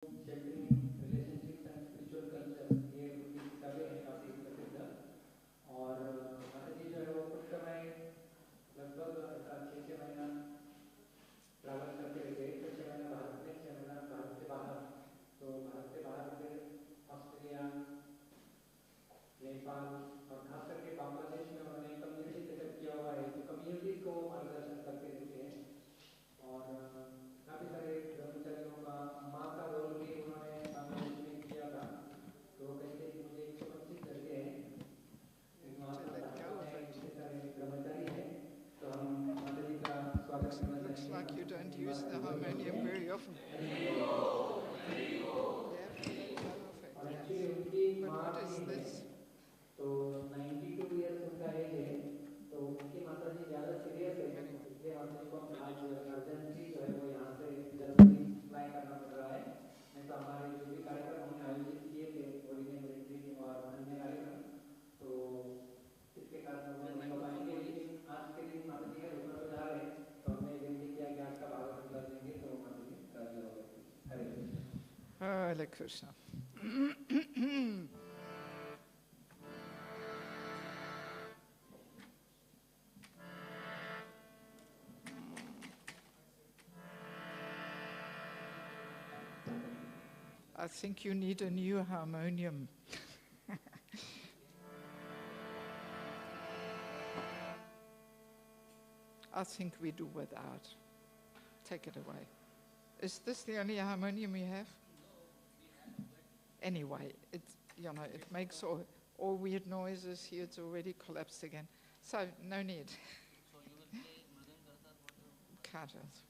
Sheltering relationships and spiritual culture, ये उनकी किताबें हैं काफ़ी प्रसिद्ध। और माता जी जो है वो कुछ समय लगभग 6 महीना ट्रैवल करते हुए 6 महीना भारत में, 6 महीना भारत से बाहर। तो भारत से बाहर फिर ऑस्ट्रेलिया, नेपाल और खास करके बांग्लादेश में उन्होंने कम्युनिटी सेटअप किया हुआ है, तो कम्युनिटी को मार्गदर्शन करते रहते हैं। और काफ़ी सारे ब्रह्मचारियों का माँ का रोल भी उन्होंने बांग्लादेश में किया था। तो कहते हैं कि मुझे 125 लड़के हैं, वहाँ पर इतने सारे ब्रह्मचारी हैं। तो हम माता जी का स्वागत करना चाहेंगे। Looks like you don't use the harmonium very often. But what is this? तो 92 इयर्स उनका एज है। तो उनकी माता जी ज़्यादा सीरियस है, इसलिए माता जी को आज अर्जेंटली जो है वो यहाँ से जर्मनी फ्लाई करना पड़ रहा है। नहीं तो हमारे जो भी कार्यक्रम हमने आयोजित किए थे ओरिजिनल रिट्रीट और अन्य कार्यक्रम, तो इसके कारण वो नहीं हो पाएंगे। लेकिन आज के दिन माता जी का रुकना जा रहे हैं, तो हमने विनती किया कि आज का भागवत कर देंगे, तो माता जी राजी हो गए। हरे Krishna. Hare Krishna. I think you need a new harmonium. I think we do without. Take it away. Is this the only harmonium you have? Anyway, it makes all weird noises here. It's already collapsed again. So no need. Cut it.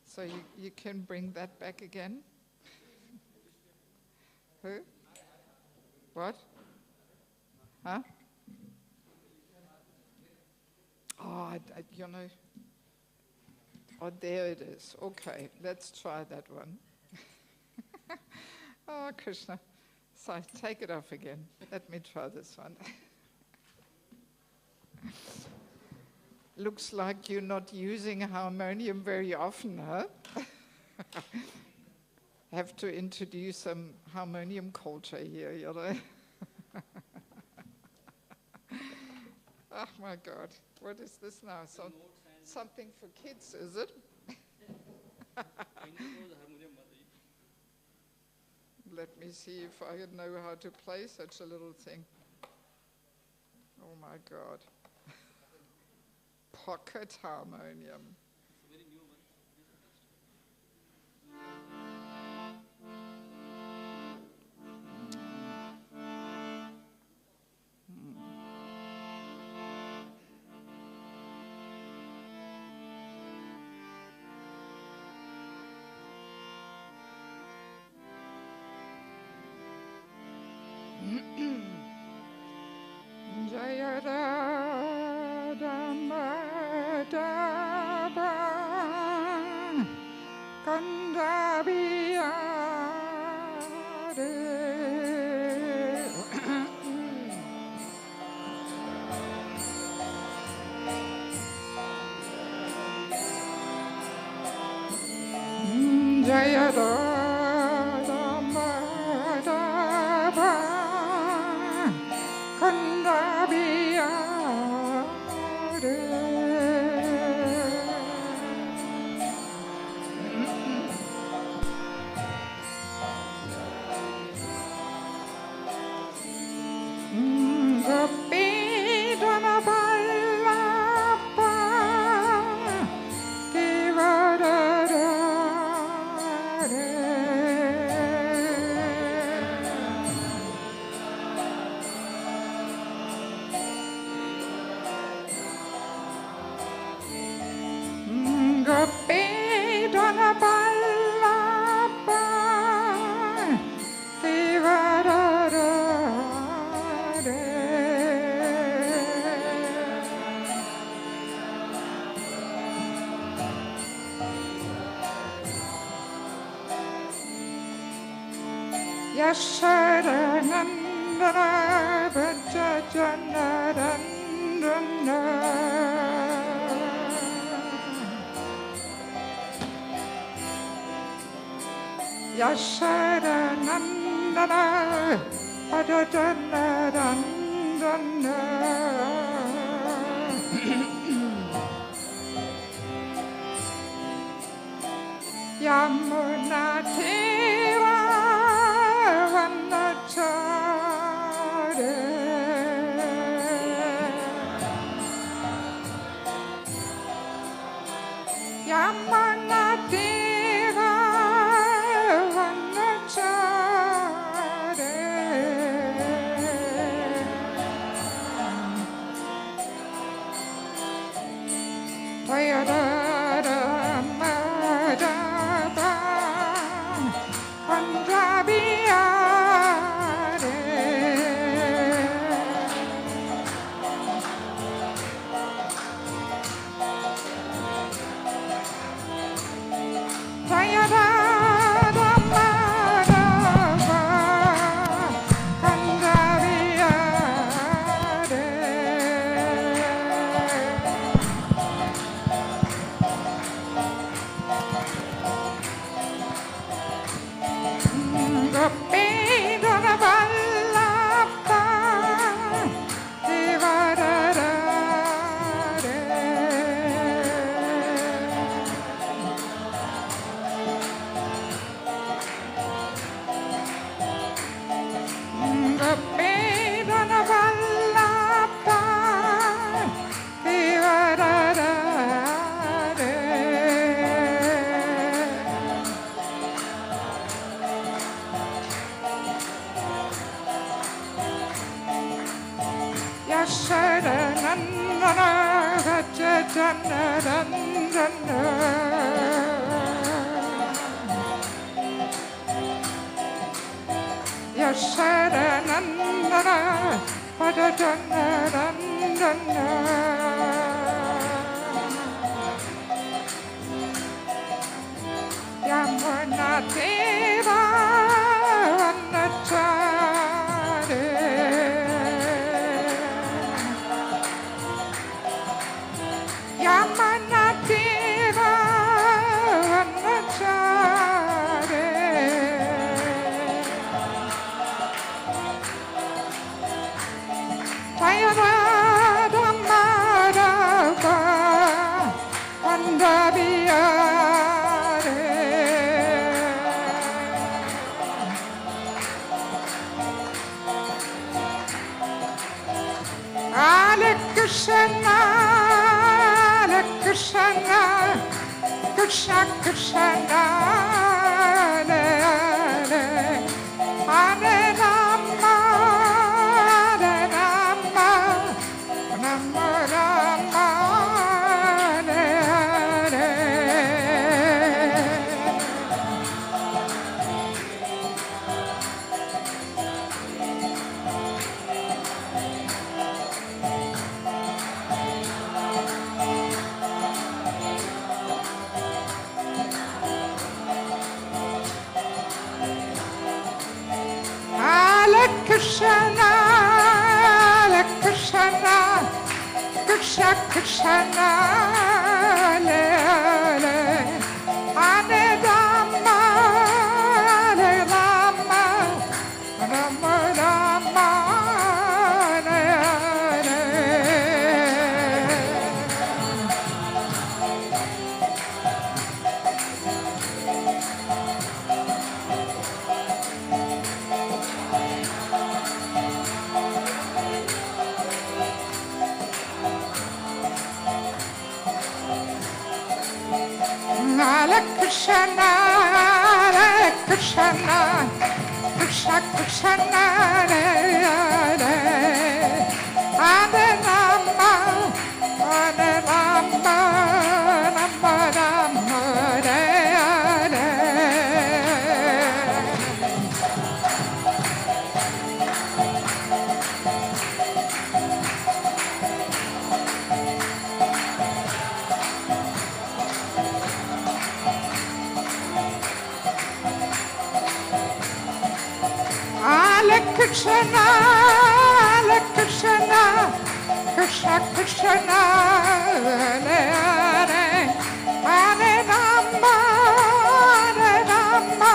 So you can bring that back again? Who? What? Huh? Oh, oh, there it is. Okay, let's try that one. Oh, Krishna. So take it off again. Let me try this one. Looks like you're not using harmonium very often, huh? Have to introduce some harmonium culture here, you know. Oh my God, what is this now? Something for kids, is it? Let me see if I know how to play such a little thing. Oh my God. Pocket harmonium. Jaya Radha Madhava Kanda Bihare Jaya Radha Madhava Kanda Bihare Gopi Dana Vallabha Givarare Gopi Dana Vallabha Givarare Yasharanandana Vajajanarandana Yashoda Nandana Padadana Dandana Yamuna Tira Vanachare Yamuna Tira Vanachare Tayada Yasharanandana Padadana Yamuna Deva Vanachare Yamuna Deva Vanachare Tayarada Madhava Vandabiyare Hare Krishna, Hare Krishna, Krishna Krishna, Hare Hare, Hare Rama, Hare Rama, Rama Rama, Hare Hare. Hare Krishna, Hare Krishna, Krishna Krishna, Hare Hare, Hare Rama, Hare Rama, Rama Rama, Hare Hare. Hare Krishna, Hare Krishna, Krishna Krishna, Hare Hare, Hare Rama, Hare Rama, Rama Rama, Hare Hare. Hare Krishna, Hare Krishna, Krishna Krishna, Hare Hare, Hare Rama, Hare Rama,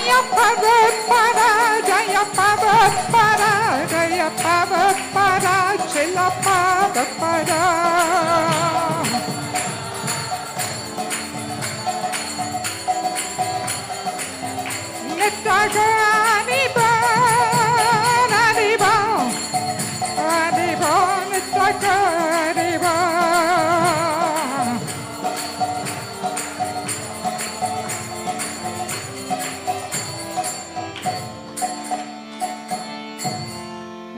Jaya Prabhupada, Jaya Prabhupada, Jaya Prabhupada, Srila Prabhupada. Nittaya Aniba, Aniba, Aniba, Nittaya Aniba.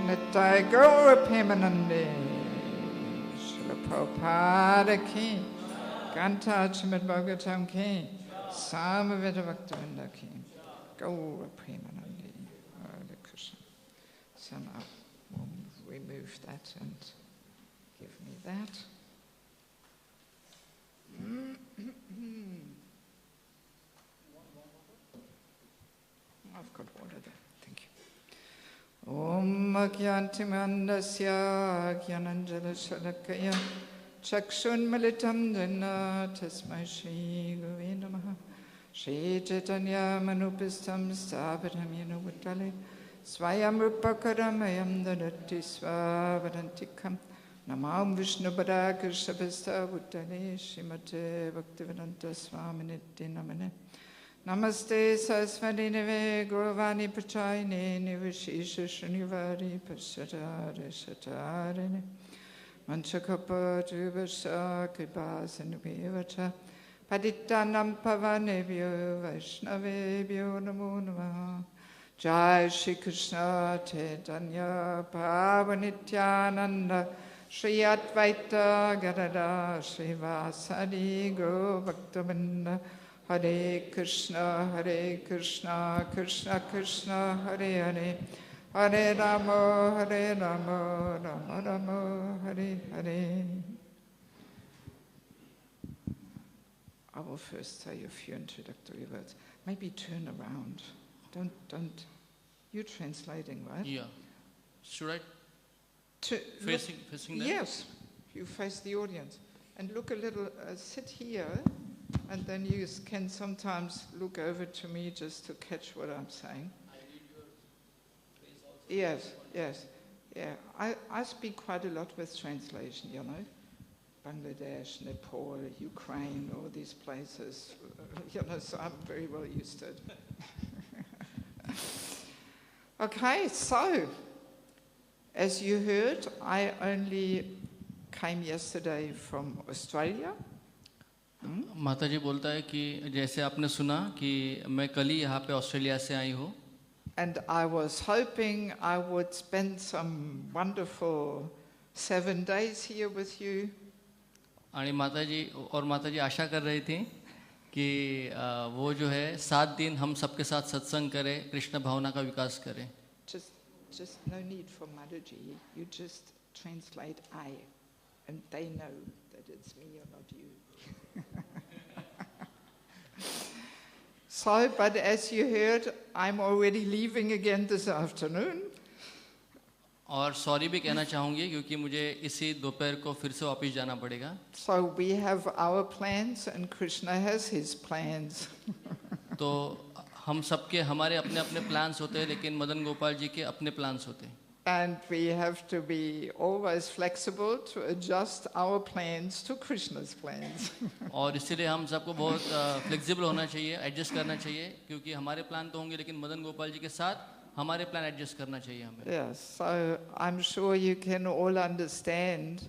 Nittaya Gaura Premanande, Srila Prabhupada ki, Ganta Srimad Bhagvatam ki, Samaveta Bhaktivinoda ki, Gaura Premanande, Hare Krishna. So now we'll remove that and give me that. I've got water there. Thank you. Om Agyantimandasya Gyananjala Shalakaya Chakshunmalitam Dana Tasmai Shri Gurave Namaha Shri Chaitanya Manupistam Sthapatam Yena Bhutale Swayam Rupakaramayam Dadati Swavadantikam Namam Vishnupada Krishnapista Bhutale Srimate Bhaktivedanta Swaminiti Namane Namaste Saraswati Neve Gauravani Pachayine Nivashisha Shrinivari Pashatare Shatarene Manchakapa Jubasha Kripasanubevacha Padittanam Pavanebhyo Vaishnavebhyo Namo Namaha Jai Shri Krishna Chaitanya Pavanityananda Shri Advaita Gadada Shri Vasadi Gaur Bhaktavinda Hare Krishna, Krishna Krishna, Hare Hare, Hare Rama, Rama Rama, Hare Hare. I will first say a few introductory words. Maybe turn around. Don't. You're translating, right? Yeah. Should I? Facing them? Yes. You face the audience. And look a little, sit here. And then you can sometimes look over to me just to catch what I'm saying. I need your face also. Yes. Yeah. I speak quite a lot with translation, you know. Bangladesh, Nepal, Ukraine, all these places. You know, so I'm very well used to it. Okay, so, as you heard, I only came yesterday from Australia. माता जी बोलता है कि जैसे आपने सुना कि मैं कल ही यहाँ पे ऑस्ट्रेलिया से आई हूँ. And I was hoping I would spend some wonderful 7 days here with you. आणि माता जी आशा कर रही थी कि वो जो है 7 दिन हम सबके साथ सत्संग करें, कृष्ण भावना का विकास करें. Just no need for Mataji. You just translate I, and they know that it's me or not you. So, but as you heard, I'm already leaving again this afternoon. और सॉरी भी कहना चाहूँगी क्योंकि मुझे इसी दोपहर को फिर से वापस जाना पड़ेगा. So we have our plans and Krishna has his plans. तो हम सबके हमारे अपने अपने प्लान्स होते हैं, लेकिन मदन गोपाल जी के अपने प्लान्स होते हैं. And we have to be always flexible to adjust our plans to Krishna's plans. और इसीलिए हम सबको बहुत फ्लेक्सिबल होना चाहिए, एडजस्ट करना चाहिए, क्योंकि हमारे प्लान तो होंगे लेकिन मदन गोपाल जी के साथ हमारे प्लान एडजस्ट करना चाहिए हमें. Yes, so I'm sure you can all understand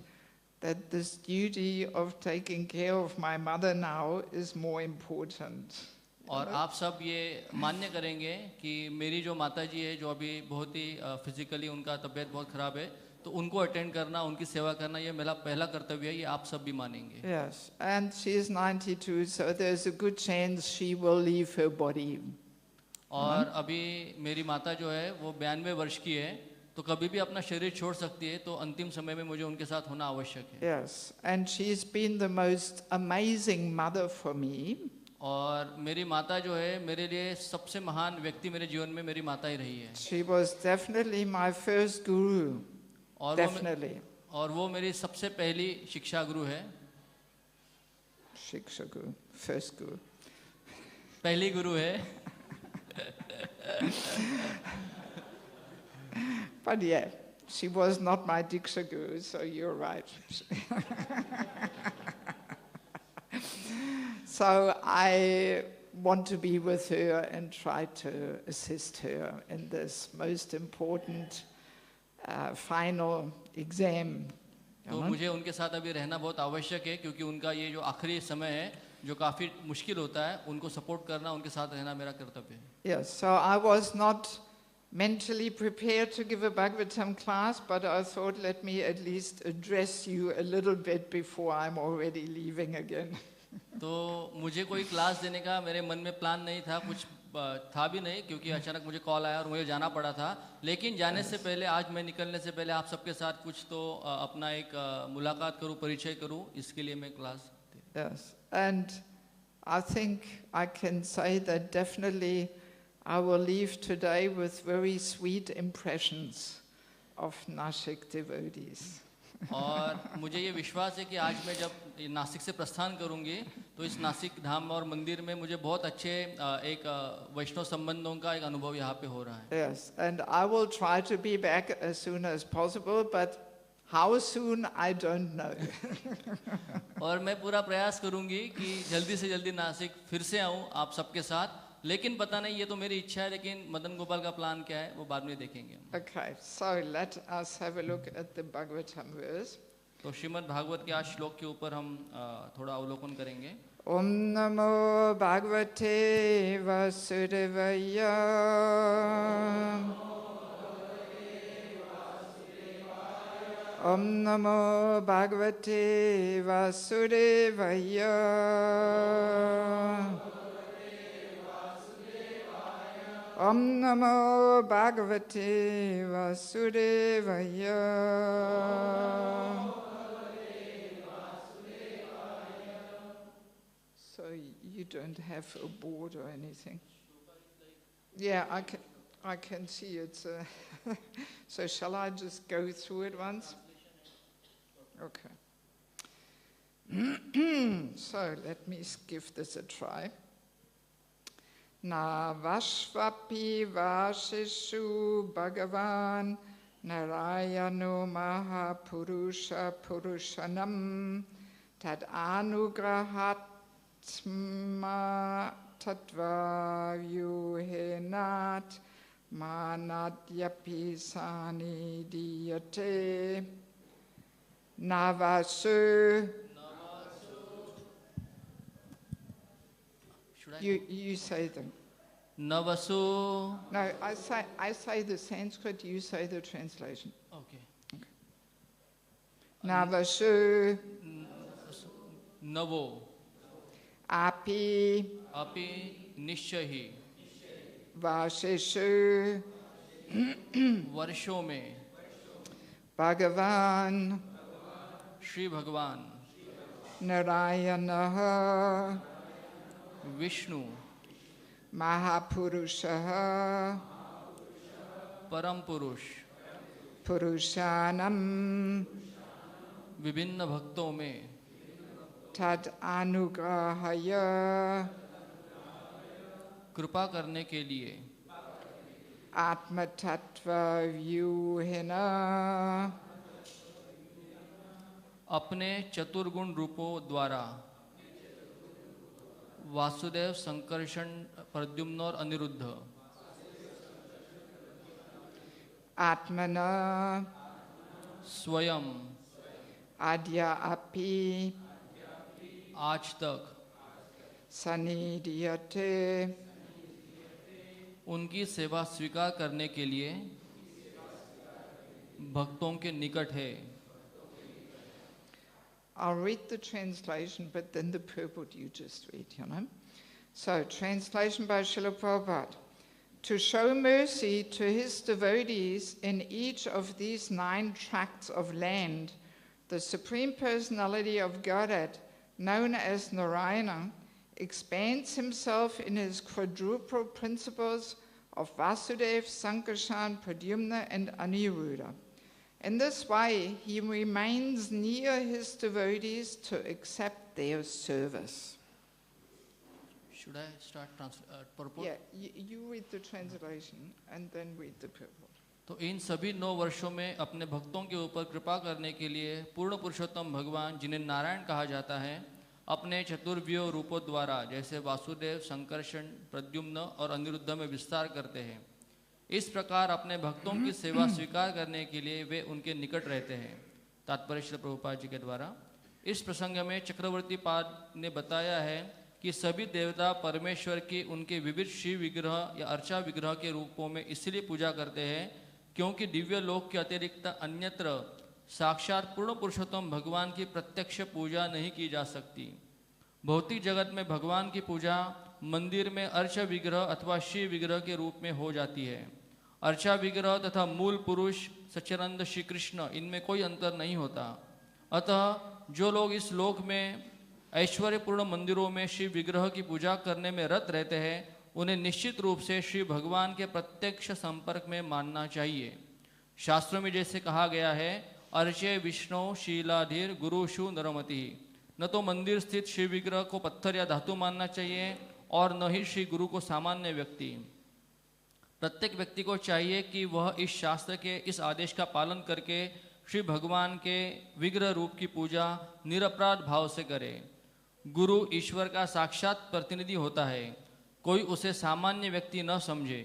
that this duty of taking care of my mother now is more important. और आप सब ये मान्य करेंगे कि मेरी जो माता जी है, जो अभी बहुत ही फिजिकली उनका तबीयत बहुत खराब है, तो उनको अटेंड करना, उनकी सेवा करना, ये मेरा पहला कर्तव्य है. ये आप सब भी मानेंगे. Yes, and she is 92, so there's a good chance she will leave her body. और अभी मेरी माता जो है वो 92 वर्ष की है, तो कभी भी अपना शरीर छोड़ सकती है, तो अंतिम समय में मुझे उनके साथ होना आवश्यक है. Yes, and she's been the most amazing mother for me. और मेरी माता जो है मेरे लिए सबसे महान व्यक्ति मेरे जीवन में मेरी माता ही रही है. She was definitely my first guru. और Definitely. और वो मेरी सबसे पहली शिक्षा गुरु है. Shiksha guru, first guru. पहली गुरु है. But yeah, she was not my Diksha guru, so you're right. So I want to be with her and try to assist her in this most important final exam. तो मुझे उनके साथ अभी रहना बहुत आवश्यक है, क्योंकि उनका ये जो आखिरी समय है जो काफ़ी मुश्किल होता है, उनको सपोर्ट करना, उनके साथ रहना मेरा कर्तव्य है. Yes, so I was not mentally prepared to give a Bhagavatam class, but I thought let me at least address you a little bit before I'm already leaving again. तो मुझे कोई क्लास देने का मेरे मन में प्लान नहीं था, कुछ था भी नहीं, क्योंकि अचानक मुझे कॉल आया और मुझे जाना पड़ा था. लेकिन जाने से पहले, आज मैं निकलने से पहले आप सबके साथ कुछ तो अपना एक मुलाकात करूं, परिचय करूं, इसके लिए मैं class. Yes, and I think I can say that definitely I will leave today with very sweet impressions of Nashik devotees. और मुझे ये विश्वास है कि आज मैं जब नासिक से प्रस्थान करूंगी तो इस नासिक धाम और मंदिर में मुझे बहुत अच्छे एक वैष्णव संबंधों का एक अनुभव यहाँ पे हो रहा है. Yes, and I will try to be back as soon as possible, but how soon I don't know. और मैं पूरा प्रयास करूंगी कि जल्दी से जल्दी नासिक फिर से आऊँ आप सबके साथ, लेकिन पता नहीं, ये तो मेरी इच्छा है, लेकिन मदन गोपाल का प्लान क्या है वो बाद में देखेंगे. Okay, so let us have a look at the Bhagavatam verse. तो श्रीमद् भागवत के आज श्लोक के ऊपर हम थोड़ा अवलोकन करेंगे. Om Namo Bhagavate Vasudevaya. Om Namo Bhagavate Vasudevaya. Om Namo Bhagavate Vasudevaya. So you don't have a board or anything? Yeah, I can see it. So shall I just go through it once? Okay. So let me give this a try. Na Vashvapi Vashishu Bhagavan Narayano Mahapurusha Purushanam Tad Anugrahatma Tattva Yuhenat Manadyapi Sani Diyate Navasu. You say them. Navasu. No, I say the Sanskrit, you say the translation. Okay. Navasu. Navo. Api. Api निश्चय. Vashishu. वर्षों में. Bhagavan. Shri भगवान. Narayanaha. Vishnu. Mahapurushaha. परम पुरुष. Purushanam. विभिन्न भक्तों में. Tad anugrahaya. कृपा करने के लिए. Atma tattva vyuhena. अपने चतुर्गुण रूपों द्वारा. वासुदेव, संकर्षण, प्रद्युम्न और अनिरुद्ध. Atmana. स्वयं. Adya api. आज तक. Sanidhyate. उनकी सेवा स्वीकार करने के लिए भक्तों के निकट है. I'll read the translation, but then the purport you just read, you know. So, translation by Srila Prabhupada. To show mercy to his devotees in each of these 9 tracts of land, the Supreme Personality of Godhead, known as Narayana, expands himself in his quadruple principles of Vasudev, Sankarshan, Pradyumna, and Aniruddha. In this way, he remains near his devotees to accept their service. Should I start purport? Yeah, you read the translation and then read the purport. तो इन सभी 9 वर्षों में अपने भक्तों के ऊपर कृपा करने के लिए पूर्ण पुरुषोत्तम भगवान, जिन्हें नारायण कहा जाता है, अपने चतुर्व्यूह रूपों द्वारा जैसे वासुदेव, संकर्षण, प्रद्युम्न और अनिरुद्ध में विस्तार करते हैं। इस प्रकार अपने भक्तों की सेवा स्वीकार करने के लिए वे उनके निकट रहते हैं। तात्पर्य श्रील प्रभुपाद जी के द्वारा। इस प्रसंग में चक्रवर्ती पाद ने बताया है कि सभी देवता परमेश्वर की उनके विविध शिव विग्रह या अर्चा विग्रह के रूपों में इसलिए पूजा करते हैं क्योंकि दिव्य लोक के अतिरिक्त अन्यत्र साक्षात पूर्ण पुरुषोत्तम भगवान की प्रत्यक्ष पूजा नहीं की जा सकती। भौतिक जगत में भगवान की पूजा मंदिर में अर्चा विग्रह अथवा शिव विग्रह के रूप में हो जाती है। अर्चा विग्रह तथा मूल पुरुष सच्चिदानंद श्री कृष्ण, इनमें कोई अंतर नहीं होता। अतः जो लोग इस लोक में ऐश्वर्यपूर्ण मंदिरों में शिव विग्रह की पूजा करने में रत रहते हैं, उन्हें निश्चित रूप से श्री भगवान के प्रत्यक्ष संपर्क में मानना चाहिए। शास्त्रों में जैसे कहा गया है, अर्चे विष्णु शीलाधीर गुरुषु नरमति। न तो मंदिर स्थित शिव विग्रह को पत्थर या धातु मानना चाहिए और न ही श्री गुरु को सामान्य व्यक्ति। प्रत्येक व्यक्ति को चाहिए कि वह इस शास्त्र के इस आदेश का पालन करके श्री भगवान के विग्रह रूप की पूजा निरपराध भाव से करे। गुरु ईश्वर का साक्षात प्रतिनिधि होता है, कोई उसे सामान्य व्यक्ति न समझे।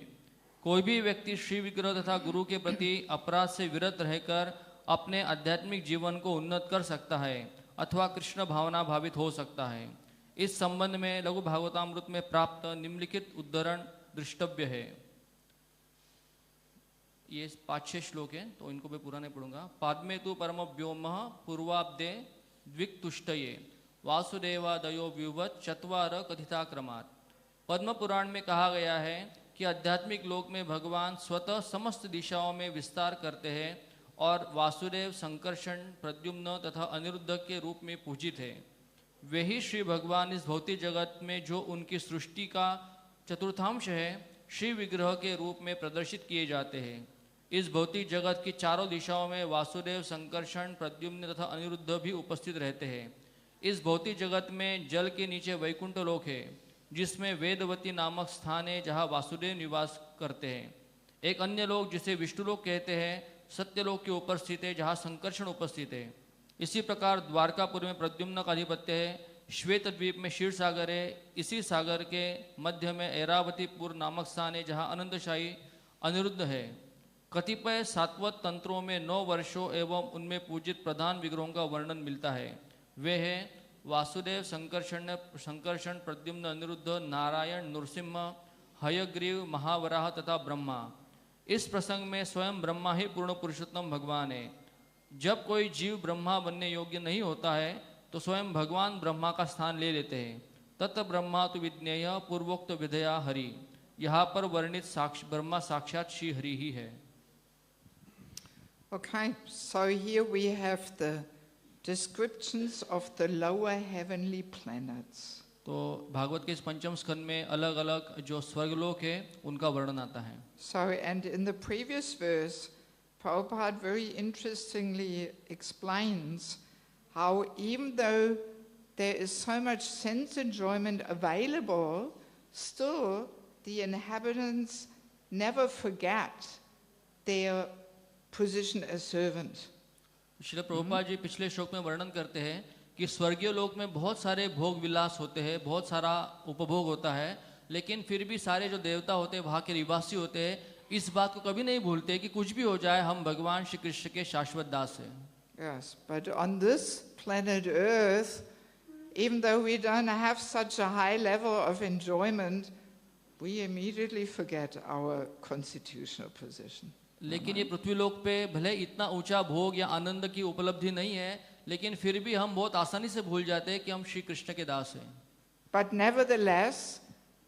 कोई भी व्यक्ति श्री विग्रह तथा गुरु के प्रति अपराध से विरत रहकर अपने आध्यात्मिक जीवन को उन्नत कर सकता है अथवा कृष्ण भावना भावित हो सकता है। इस संबंध में लघु भागवतामृत में प्राप्त निम्नलिखित उद्धरण दृष्टव्य है। ये 5-6 श्लोक हैं, तो इनको मैं पूरा नहीं पढ़ूंगा। पाद्मे तु परम व्योम पूर्वाब्दे द्विक्तुष्टये वासुदेवादयो व्युवत चत्वार कथिता क्रमात्। पद्म पुराण में कहा गया है कि आध्यात्मिक लोक में भगवान स्वतः समस्त दिशाओं में विस्तार करते हैं और वासुदेव, संकर्षण, प्रद्युम्न तथा अनिरुद्ध के रूप में पूजित है। वे ही श्री भगवान इस भौतिक जगत में जो उनकी सृष्टि का चतुर्थांश है, श्री विग्रह के रूप में प्रदर्शित किए जाते हैं। इस भौतिक जगत की चारों दिशाओं में वासुदेव, संकर्षण, प्रद्युम्न तथा अनिरुद्ध भी उपस्थित रहते हैं। इस भौतिक जगत में जल के नीचे वैकुंठ लोक है, जिसमें वेदवती नामक स्थान है जहाँ वासुदेव निवास करते हैं। एक अन्य लोक जिसे विष्णुलोक कहते हैं सत्यलोक के ऊपर स्थित है, जहाँ संकर्षण उपस्थित है। इसी प्रकार द्वारकापुर में प्रद्युम्न का आधिपत्य है। श्वेत द्वीप में क्षीर सागर है। इसी सागर के मध्य में ऐरावतीपुर नामक स्थान है, जहाँ अनंतशाही अनिरुद्ध है। कतिपय सात्वत तंत्रों में 9 वर्षों एवं उनमें पूजित प्रधान विग्रहों का वर्णन मिलता है। वे हैं वासुदेव, संकर्षण, प्रद्युम्न, अनिरुद्ध, नारायण, नृसिंह, हयग्रीव, महावराह तथा ब्रह्मा। इस प्रसंग में स्वयं ब्रह्मा ही पूर्ण पुरुषोत्तम भगवान है। जब कोई जीव ब्रह्मा बनने योग्य नहीं होता है तो स्वयं भगवान ब्रह्मा का स्थान ले लेते हैं। तत् ब्रह्मा तो विज्ञेय पूर्वोक्त विधया हरि। यहाँ पर वर्णित ब्रह्मा साक्षात श्री हरि ही है। Okay, so here we have the descriptions of the lower heavenly planets. तो भागवत के इस पंचम स्कंद में अलग अलग जो स्वर्गलोक है उनका वर्णन आता है। So, and in the previous verse, Prabhupada very interestingly explains how even though there is so much sense enjoyment available, still the inhabitants never forget their position as servant. Srila Prabhupada ji पिछले श्लोक में वर्णन करते हैं कि स्वर्गीय लोक में बहुत सारे भोग विलास होते हैं, बहुत सारा उपभोग होता है, लेकिन फिर भी सारे जो देवता होते हैं, वहाँ के निवासी होते हैं, इस बात को कभी नहीं भूलते कि कुछ भी हो जाए हम भगवान श्री कृष्ण के शाश्वत दास हैं। Yes, but on this planet Earth, even though we don't have such a high level of enjoyment, we immediately forget our constitutional position. लेकिन ये पृथ्वी लोक पे भले इतना ऊंचा भोग या आनंद की उपलब्धि नहीं है, लेकिन फिर भी हम बहुत आसानी से भूल जाते हैं कि हम श्री कृष्ण के दास हैं। But nevertheless,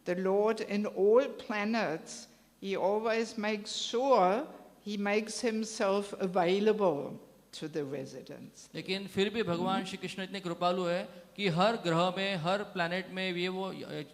the Lord in all planets, He always makes sure He makes Himself available to the residents. लेकिन फिर भी भगवान श्री कृष्ण इतने कृपालु है कि हर ग्रह में, हर प्लैनेट में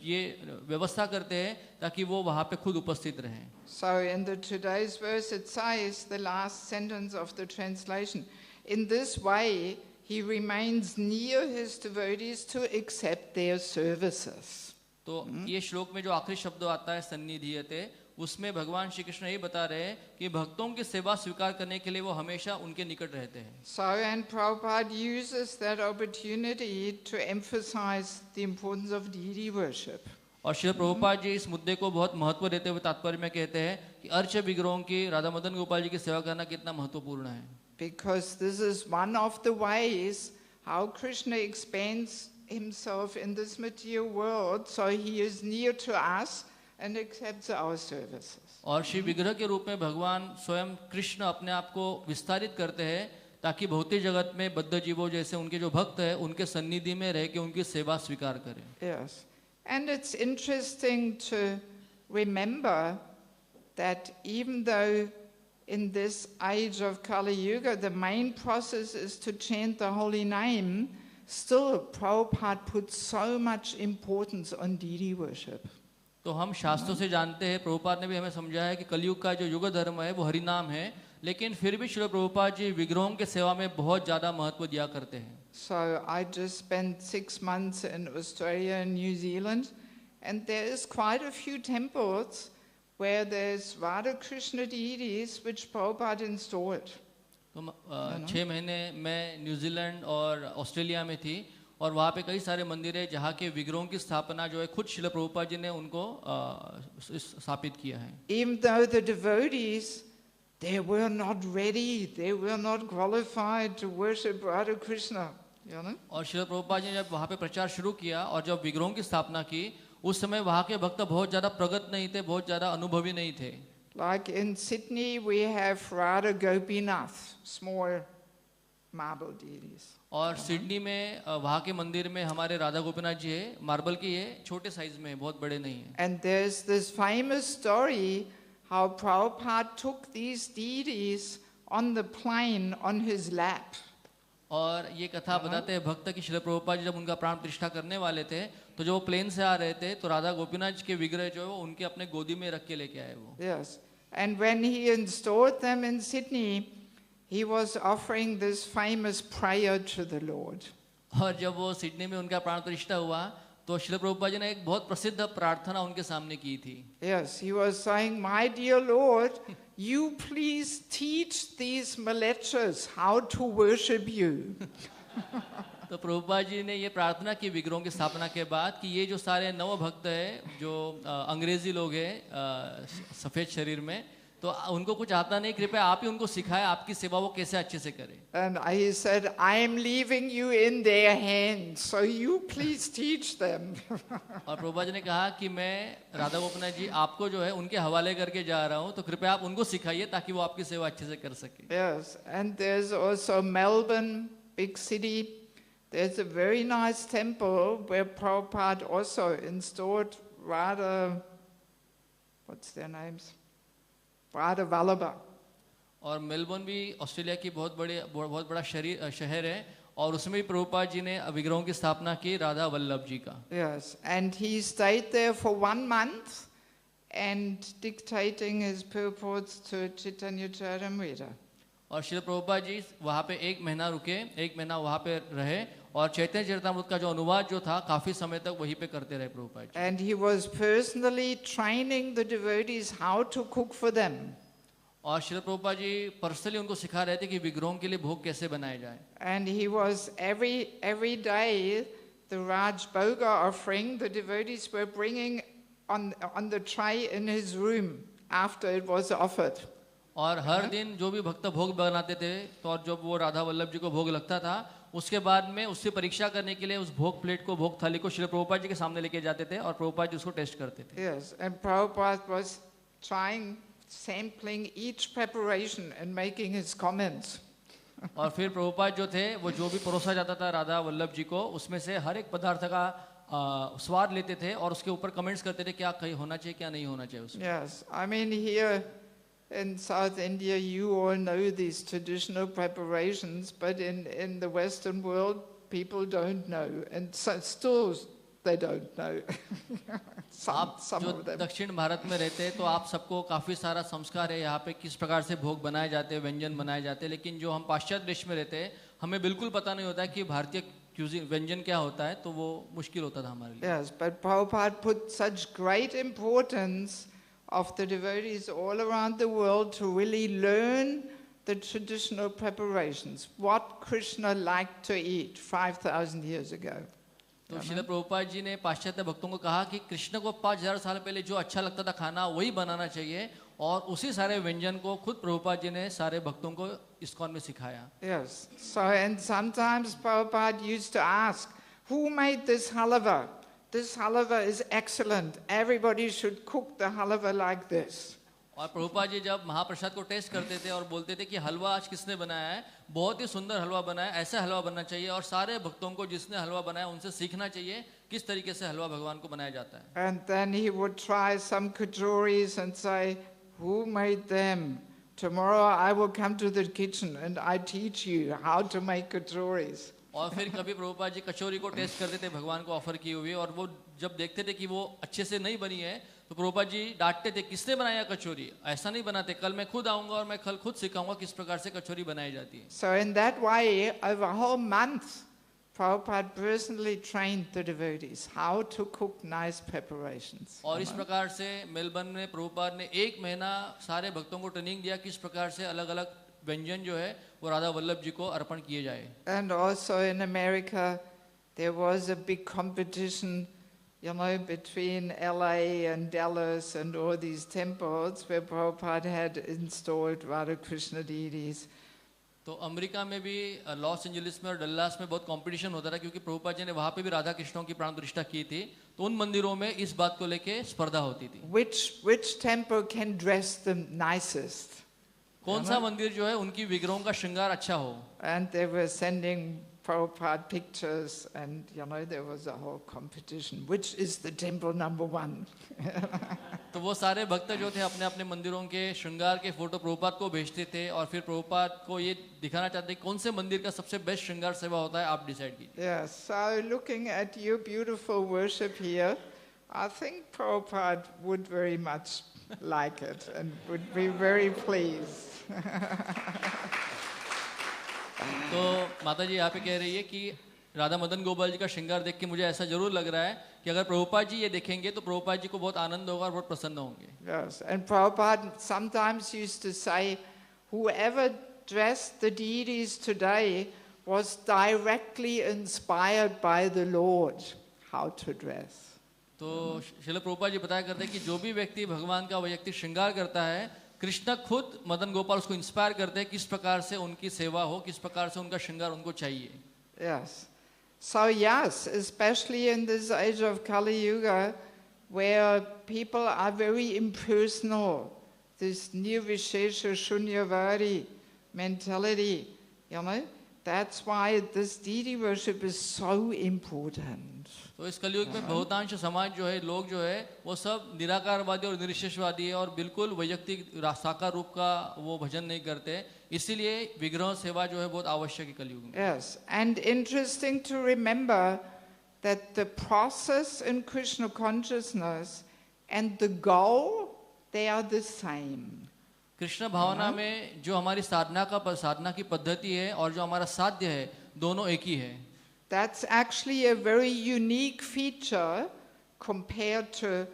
ये व्यवस्था करते हैं ताकि वो वहाँ पे खुद उपस्थित रहें। So in the today's verse it says, the last sentence of the translation, in this way He remains near His devotees to accept their services. तो ये श्लोक में जो आखिरी शब्द आता है सन्निधीयते, उसमें भगवान श्री कृष्ण ये बता रहे हैं कि भक्तों की सेवा स्वीकार करने के लिए वो हमेशा उनके निकट रहते हैं। So, and Prabhupada uses that opportunity to emphasize the importance of deity worship. और श्री प्रभुपाद जी इस मुद्दे को बहुत महत्व देते हुए तात्पर्य में कहते हैं कि अर्च विग्रहों की, राधा मदन गोपाल जी की सेवा करना कितना महत्वपूर्ण है। Because this is one of the ways how Krishna expands himself in this material world, so he is near to us and accepts our services. और श्री विग्रह के रूप में भगवान स्वयं कृष्ण अपने आप को विस्तारित करते हैं ताकि भौतिक जगत में बद्ध जीवों जैसे उनके जो भक्त हैं उनके सन्निधि में रह के उनकी सेवा स्वीकार करें। Yes. And it's interesting to remember that even though in this age of Kali Yuga the main process is to chant the holy name, still Prabhupada puts so much importance on deity worship. तो हम शास्त्रों से जानते हैं, प्रभुपाद ने भी हमें समझाया है कि कलयुग का जो युग धर्म है वो हरि नाम है, लेकिन फिर भी श्री प्रभुपाद जी विग्रहों के सेवा में बहुत ज़्यादा महत्व दिया करते हैं। So I just spent 6 months in Australia and New Zealand, and there is quite a few temples where there's Radha Krishna deities which Prabhupada installed. तो 6 महीने मैं न्यूजीलैंड और ऑस्ट्रेलिया में थी और वहाँ पे कई सारे मंदिर है जहाँ के विग्रहों की स्थापना जो है खुद श्रील प्रभुपाद जी ने उनको स्थापित किया है। Even though the devotees, they were not ready, they were not qualified to worship Radha Krishna, you know. और श्रील प्रभुपाद जी ने जब वहाँ पे प्रचार शुरू किया और जब विग्रहों की स्थापना की, उस समय वहाँ के भक्त बहुत ज़्यादा प्रगत नहीं थे, बहुत ज़्यादा अनुभवी नहीं थे। Like in Sydney we have Radha Gopinath, small marble deities. और सिडनी में वहाँ के मंदिर में हमारे राधा गोपीनाथ जी है, मार्बल की है, छोटे साइज में, बहुत बड़े नहीं है। And there's this famous story how Prabhupada took these deities on the plane on his lap. और ये कथा बताते हैं भक्त कि श्री प्रभुपाद जी जब उनका प्राण प्रतिष्ठा करने वाले थे, तो जब वो प्लेन से आ रहे थे तो राधा गोपीनाथ जी के विग्रह जो है वो उनके अपने गोदी में रख के लेके आए वो। Yes. And when he installed them in Sydney, he was offering this famous prayer to the Lord. और जब वो सिडनी में उनका प्राण प्रतिष्ठा हुआ तो श्री प्रभुपाद जी ने एक बहुत प्रसिद्ध प्रार्थना उनके सामने की थी। Yes, he was saying, "My dear Lord, you please teach these malechas how to worship you." तो प्रभुपाद जी ने ये प्रार्थना की विग्रहों की स्थापना के बाद कि ये जो सारे नव भक्त हैं जो अंग्रेजी लोग हैं सफेद शरीर में, तो उनको कुछ आता नहीं, कृपया आप ही उनको सिखाएं आपकी सेवा वो कैसे अच्छे से करें। And he said, "I am leaving you in their hands, so you please teach them." और प्रभुपाद जी ने कहा कि मैं राधा गोपीनाथ जी आपको जो है उनके हवाले करके जा रहा हूँ, तो कृपया आप उनको सिखाइए ताकि वो आपकी सेवा अच्छे से कर सके। Yes, and there's also Melbourne, big city. There's a very nice temple where Prabhupada also installed Radha, what's their names? Radha Vallabha. और मेलबर्न भी ऑस्ट्रेलिया की बहुत बड़ा शहर है और उसमें भी प्रभुपाद जी ने विग्रहों की स्थापना की राधा वल्लभ जी का। Yes, and he stayed there for 1 month and dictating his purports to Chaitanya Charitamrita. और श्री प्रभुपाद जी वहाँ पे 1 महीना रुके, 1 महीना वहाँ पे रहे और चैतन्य चरितामृत का जो अनुवाद जो था काफी समय तक वहीं पे करते रहे Prabhupada ji. And he was personally training the devotees how to cook for them. और श्री प्रभुपाद जी पर्सनली उनको सिखा रहे थे कि विग्रहों के लिए भोग कैसे बनाए जाए। And he was every day the Raj Bhoga offering the devotees were bringing on the tray in his room after it was offered. और हर दिन जो भी भक्त भोग बनाते थे तो और जब वो राधा वल्लभ जी को भोग लगता था उसके बाद में उससे परीक्षा करने के लिए उस भोग प्लेट को, भोग थाली को श्री प्रभुपाद जी के सामने लेके जाते थे और प्रभुपाद जी उसको टेस्ट करते थे। Yes, and Prabhupada was sampling each preparation and making his comments. और फिर प्रभुपाद जो थे वो जो भी परोसा जाता था राधा वल्लभ जी को उसमें से हर एक पदार्थ का स्वाद लेते थे और उसके ऊपर कमेंट्स करते थे क्या कहीं होना चाहिए क्या नहीं होना चाहिए उसमें। Yes, I mean here in South India you all know these traditional preparations, but in the Western world people don't know, and so, still they don't know. आप some जो of them. दक्षिण भारत में रहते हैं तो आप सबको काफ़ी सारा संस्कार है यहाँ पे किस प्रकार से भोग बनाए जाते हैं, व्यंजन बनाए जाते हैं, लेकिन जो हम पाश्चात्य देश में रहते हैं हमें बिल्कुल पता नहीं होता है कि भारतीय क्यूजिन व्यंजन क्या होता है, तो वो मुश्किल होता था हमारे लिए। Yes, but Prabhupada put such great importance of the devotees all around the world to really learn the traditional preparations, what Krishna liked to eat 5,000 years ago. तो श्रील प्रभुपाद जी ने पाश्चात्य भक्तों को कहा कि कृष्ण को 5000 साल पहले जो अच्छा लगता था खाना वही बनाना चाहिए, और उसी सारे व्यंजन को खुद प्रभुपाद जी ने सारे भक्तों को इस्कॉन में सिखाया। Yes, so and sometimes Prabhupada used to ask, who made this halava? This halava is excellent. Everybody should cook the halava like this. और प्रभुपाद जी जब महाप्रसाद को टेस्ट करते थे और बोलते थे कि हलवा आज किसने बनाया है, बहुत ही सुंदर हलवा बनाया है, ऐसा हलवा बनना चाहिए, और सारे भक्तों को जिसने हलवा बनाया उनसे सीखना चाहिए किस तरीके से हलवा भगवान को बनाया जाता है। And then he would try some kachoris and say, who made them? Tomorrow I will come to the kitchen and I teach you how to make kachoris. और फिर कभी प्रभुपाद जी कचौरी को टेस्ट करते थे भगवान को ऑफर किए हुए, और वो जब देखते थे कि वो अच्छे से नहीं बनी है तो प्रभुपाद जी डांटते थे, किसने बनाया कचौरी, ऐसा नहीं बनाते, कल मैं खुद आऊंगा और मैं कल खुद सिखाऊंगा किस प्रकार से कचौरी बनाई जाती है। So in that way, over a whole month, Prabhupada personally trained the devotees how to cook nice preparations. और इस प्रकार से मेलबर्न में प्रभुपाद ने 1 महीना सारे भक्तों को ट्रेनिंग दिया किस प्रकार से अलग अलग व्यंजन जो है वो राधा वल्लभ जी को अर्पण किए जाए। And also in America, there was a big competition, between LA and Dallas and all these temples where Prabhupada had installed Radha Krishna deities. तो अमेरिका में भी लॉस एंजलिस में और डल्लास में बहुत कंपटीशन होता था, क्योंकि प्रभुपाद जी ने वहाँ पे भी राधा कृष्णों की प्राण प्रतिष्ठा की थी, तो उन मंदिरों में इस बात को लेके स्पर्धा होती थी। Which temple can dress the nicest? कौन सा मंदिर जो है उनकी विग्रहों का श्रृंगार अच्छा हो। And they were sending Prabhupada pictures, and there was a whole competition. Which is the temple number 1? तो वो सारे भक्त जो थे अपने अपने मंदिरों के श्रृंगार के फोटो प्रभुपाद को भेजते थे, और फिर प्रभुपाद को ये दिखाना चाहते कौन से मंदिर का सबसे बेस्ट श्रृंगार सेवा होता है, आप डिसाइड कीजिए। Yes, so looking at your beautiful worship here, I think Prabhupada would very much like it and would be very pleased. तो माता जी यहाँ पे कह रही है कि राधा मदन गोपाल जी का श्रृंगार देख के मुझे ऐसा जरूर लग रहा है कि अगर प्रभुपाद जी ये देखेंगे तो प्रभुपाद जी को बहुत आनंद होगा और बहुत प्रसन्न होंगे। Yes, and Prabhupada sometimes used to say, whoever dressed the deities today was directly inspired by the Lord how to dress. तो श्रील प्रभुपाद जी बताया करते हैं कि जो भी व्यक्ति भगवान का वैयक्तिक श्रृंगार करता है, कृष्ण खुद मदन गोपाल उसको इंस्पायर करते हैं किस प्रकार से उनकी सेवा हो, किस प्रकार से उनका श्रृंगार उनको चाहिए। Yes. So yes, especially in this age of Kali Yuga, where people are very impersonal, this nirvishesha shunyavadi mentality, that's why this deity worship is so important. तो इस कलयुग में बहुतांश समाज जो है, लोग जो है वो सब निराकारवादी और निरशेषवादी है और बिल्कुल वैयक्तिक साकार रूप का वो भजन नहीं करते, इसीलिए विग्रह सेवा जो है बहुत आवश्यक है कलयुग में। Yes, and interesting to remember that the process in Krishna consciousness and the goal, they are the same. Krishna भावना में जो हमारी साधना की पद्धति है और जो हमारा साध्य है, दोनों एक ही है। That's actually a very unique feature compared to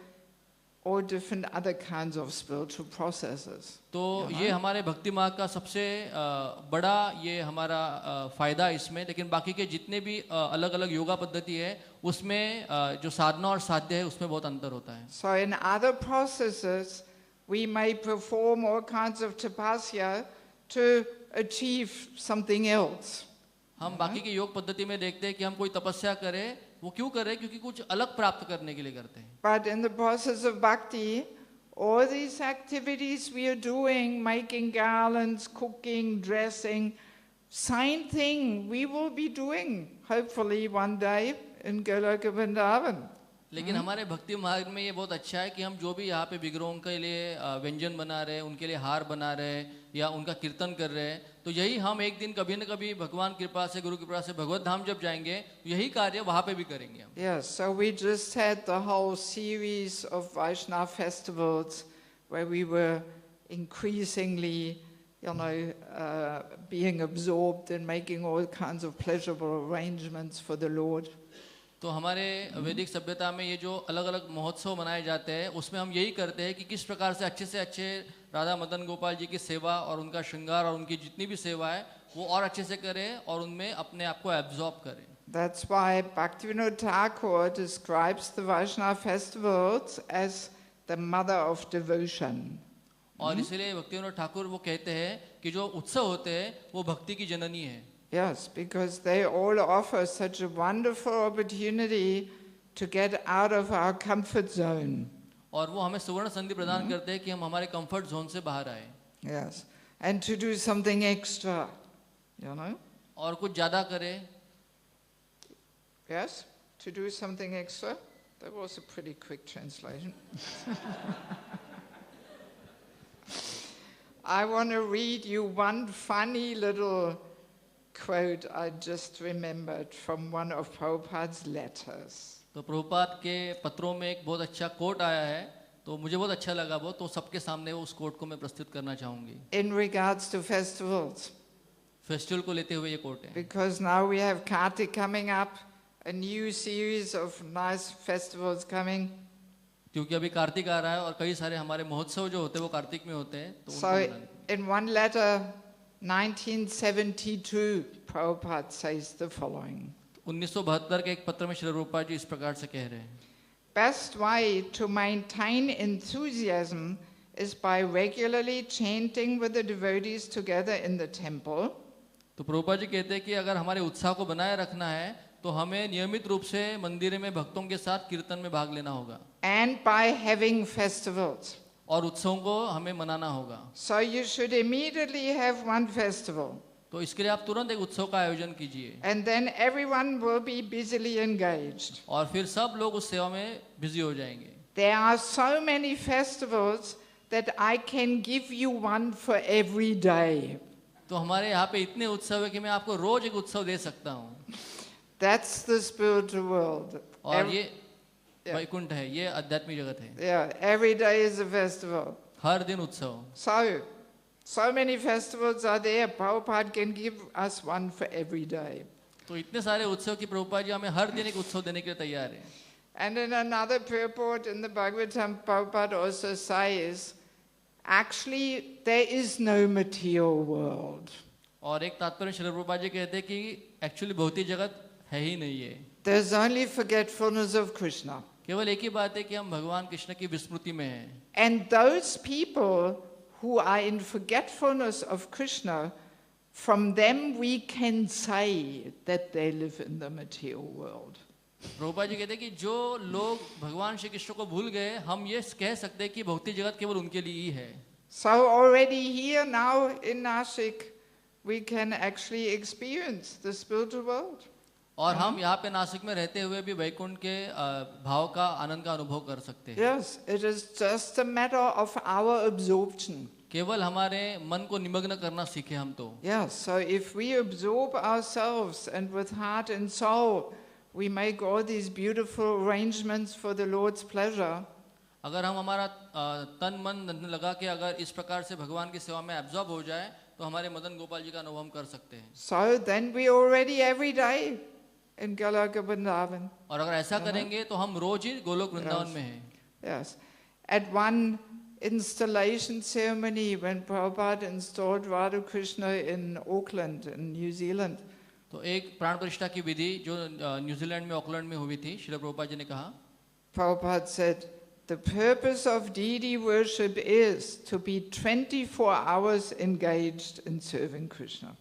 all different other kinds of spiritual processes. तो ये हमारे भक्ति मार्ग का सबसे बड़ा ये हमारा फायदा इसमें, लेकिन बाकी के जितने भी अलग अलग योगा पद्धति है उसमें जो साधना और साध्य है उसमें बहुत अंतर होता है। So in other processes we may perform all kinds of tapasya to achieve something else. हम बाकी के योग पद्धति में देखते हैं कि हम कोई तपस्या करें, वो क्यों करें? क्योंकि कुछ अलग प्राप्त करने के लिए करते हैं। But in the process of bhakti, all these activities we are doing, making garlands, cooking, dressing, same thing we will be doing hopefully one day in Goloka Vrindavan. लेकिन हमारे भक्ति मार्ग में ये बहुत अच्छा है कि हम जो भी यहाँ पे विग्रहों के लिए व्यंजन बना रहे हैं, उनके लिए हार बना रहे हैं या उनका कीर्तन कर रहे हैं, तो यही हम एक दिन कभी न कभी भगवान कृपा से, गुरु कृपा से भगवत धाम जब जाएंगे तो यही कार्य वहाँ पे भी करेंगे हम। Yes, so we just had the whole series of Vaishnava festivals where we were increasingly being absorbed in making all kinds of pleasurable arrangements for the Lord. तो हमारे वैदिक सभ्यता में ये जो अलग अलग महोत्सव मनाए जाते हैं उसमें हम यही करते हैं कि किस प्रकार से अच्छे राधा मदन गोपाल जी की सेवा और उनका श्रृंगार और उनकी जितनी भी सेवा है वो और अच्छे से करें और उनमें अपने आप को एब्जॉर्ब करें. That's why Bhaktivinoda Thakur describes the Vaishnava festivals as the mother of devotion. और इसलिए भक्तिविनोद ठाकुर वो कहते हैं कि जो उत्सव होते हैं वो भक्ति की जननी है. Yes, because they all offer such a wonderful opportunity to get out of our comfort zone. और वो हमें सुवर्ण संधि प्रदान करते हैं कि हम हमारे कंफर्ट जोन से बाहर आए. Yes, and to do something extra, और कुछ ज्यादा करें. Yes, to do something extra. That was a pretty quick translation. I want to read you one funny little quote I just remembered from one of Prabhupada's letters. तो प्रभुपाद के पत्रों में एक बहुत अच्छा कोट आया है तो मुझे बहुत अच्छा लगा वो तो सबके सामने उस कोट को मैं प्रस्तुत करना चाहूंगी. In regards to festivals. Festival को लेते हुए ये कोट है. Because now we have Kartik coming up, a new series of nice festivals coming. क्योंकि अभी कार्तिक आ रहा है और कई सारे हमारे महोत्सव जो होते हैं वो कार्तिक में होते हैं. तो So in one letter 1972 Prabhupada says the following. 1972 के एक पत्र में श्री रूपा जी इस प्रकार से कह रहे हैं. Best way to maintain enthusiasm is by regularly chanting with the devotees together in the temple. तो प्रभुपा जी कहते हैं कि अगर हमारे उत्साह को बनाए रखना है तो हमें नियमित रूप से मंदिर में भक्तों के साथ कीर्तन में भाग लेना होगा. And by having festivals. और उत्सवों को हमें मनाना होगा. So you should immediately have one festival. तो इसके लिए आप तुरंत एक उत्सव का आयोजन कीजिए. And then everyone will be busily engaged. और फिर सब लोग उस सेवा में बिजी हो जाएंगे. There are so many festivals that I can give you one for every day. तो हमारे यहाँ पे इतने उत्सव है कि मैं आपको रोज एक उत्सव दे सकता हूँ. That's the spiritual world. और ये वैकुंठ है, ये आध्यात्मिक जगत है. Yeah, every day is a festival. हर दिन उत्सव. So many festivals are there. Prabhupada can give us one for every day. तो इतने सारे उत्सव की प्रभुपाद जी हमें हर दिन एक उत्सव देने के लिए तैयार है. And in another purport in the Bhagvatam, Prabhupada also says, actually there is no material world. और एक तात्पर्य श्री प्रभुपाद जी कहते हैं कि एक्चुअली भौतिक जगत है ही नहीं है. There's only forgetfulness of Krishna. केवल एक ही बात है कि हम भगवान कृष्ण की विस्मृति में हैं. And those people who are in forgetfulness of Krishna, from them we can say that they live in the material world. Prabhupada ji कहते हैं कि जो लोग भगवान श्री कृष्ण को भूल गए हम ये कह सकते हैं कि भौतिक जगत केवल उनके लिए ही है. So already here now in Nashik we can actually experience the spiritual world. और हम यहाँ पे नासिक में रहते हुए भी वैकुंठ के भाव का आनंद का अनुभव कर सकते हैं. Yes, it is just a matter of our absorption. केवल हमारे मन को निमग्न करना सीखे हम तो. Yes, so if we absorb ourselves and with heart and soul we make all these beautiful arrangements for the Lord's pleasure. अगर हम हमारा तन मन धन लगा के अगर इस प्रकार से भगवान की सेवा में एब्जॉर्ब हो जाए तो हमारे मदन गोपाल जी का अनुभव हम कर सकते हैं. So then we already every day in Goloka Vrindavan. और अगर ऐसा करेंगे तो हम रोज ही गोलोक वृंदावन में हैं. Yes. At one installation ceremony when Prabhupada installed Radha Krishna in Auckland in New Zealand. तो एक प्राण प्रतिष्ठा की विधि जो न्यूजीलैंड में ऑकलैंड में हुई थी श्रील प्रभुपाद जी ने कहा. Prabhupada said, the purpose of deity worship is to be 24 hours engaged in serving Krishna.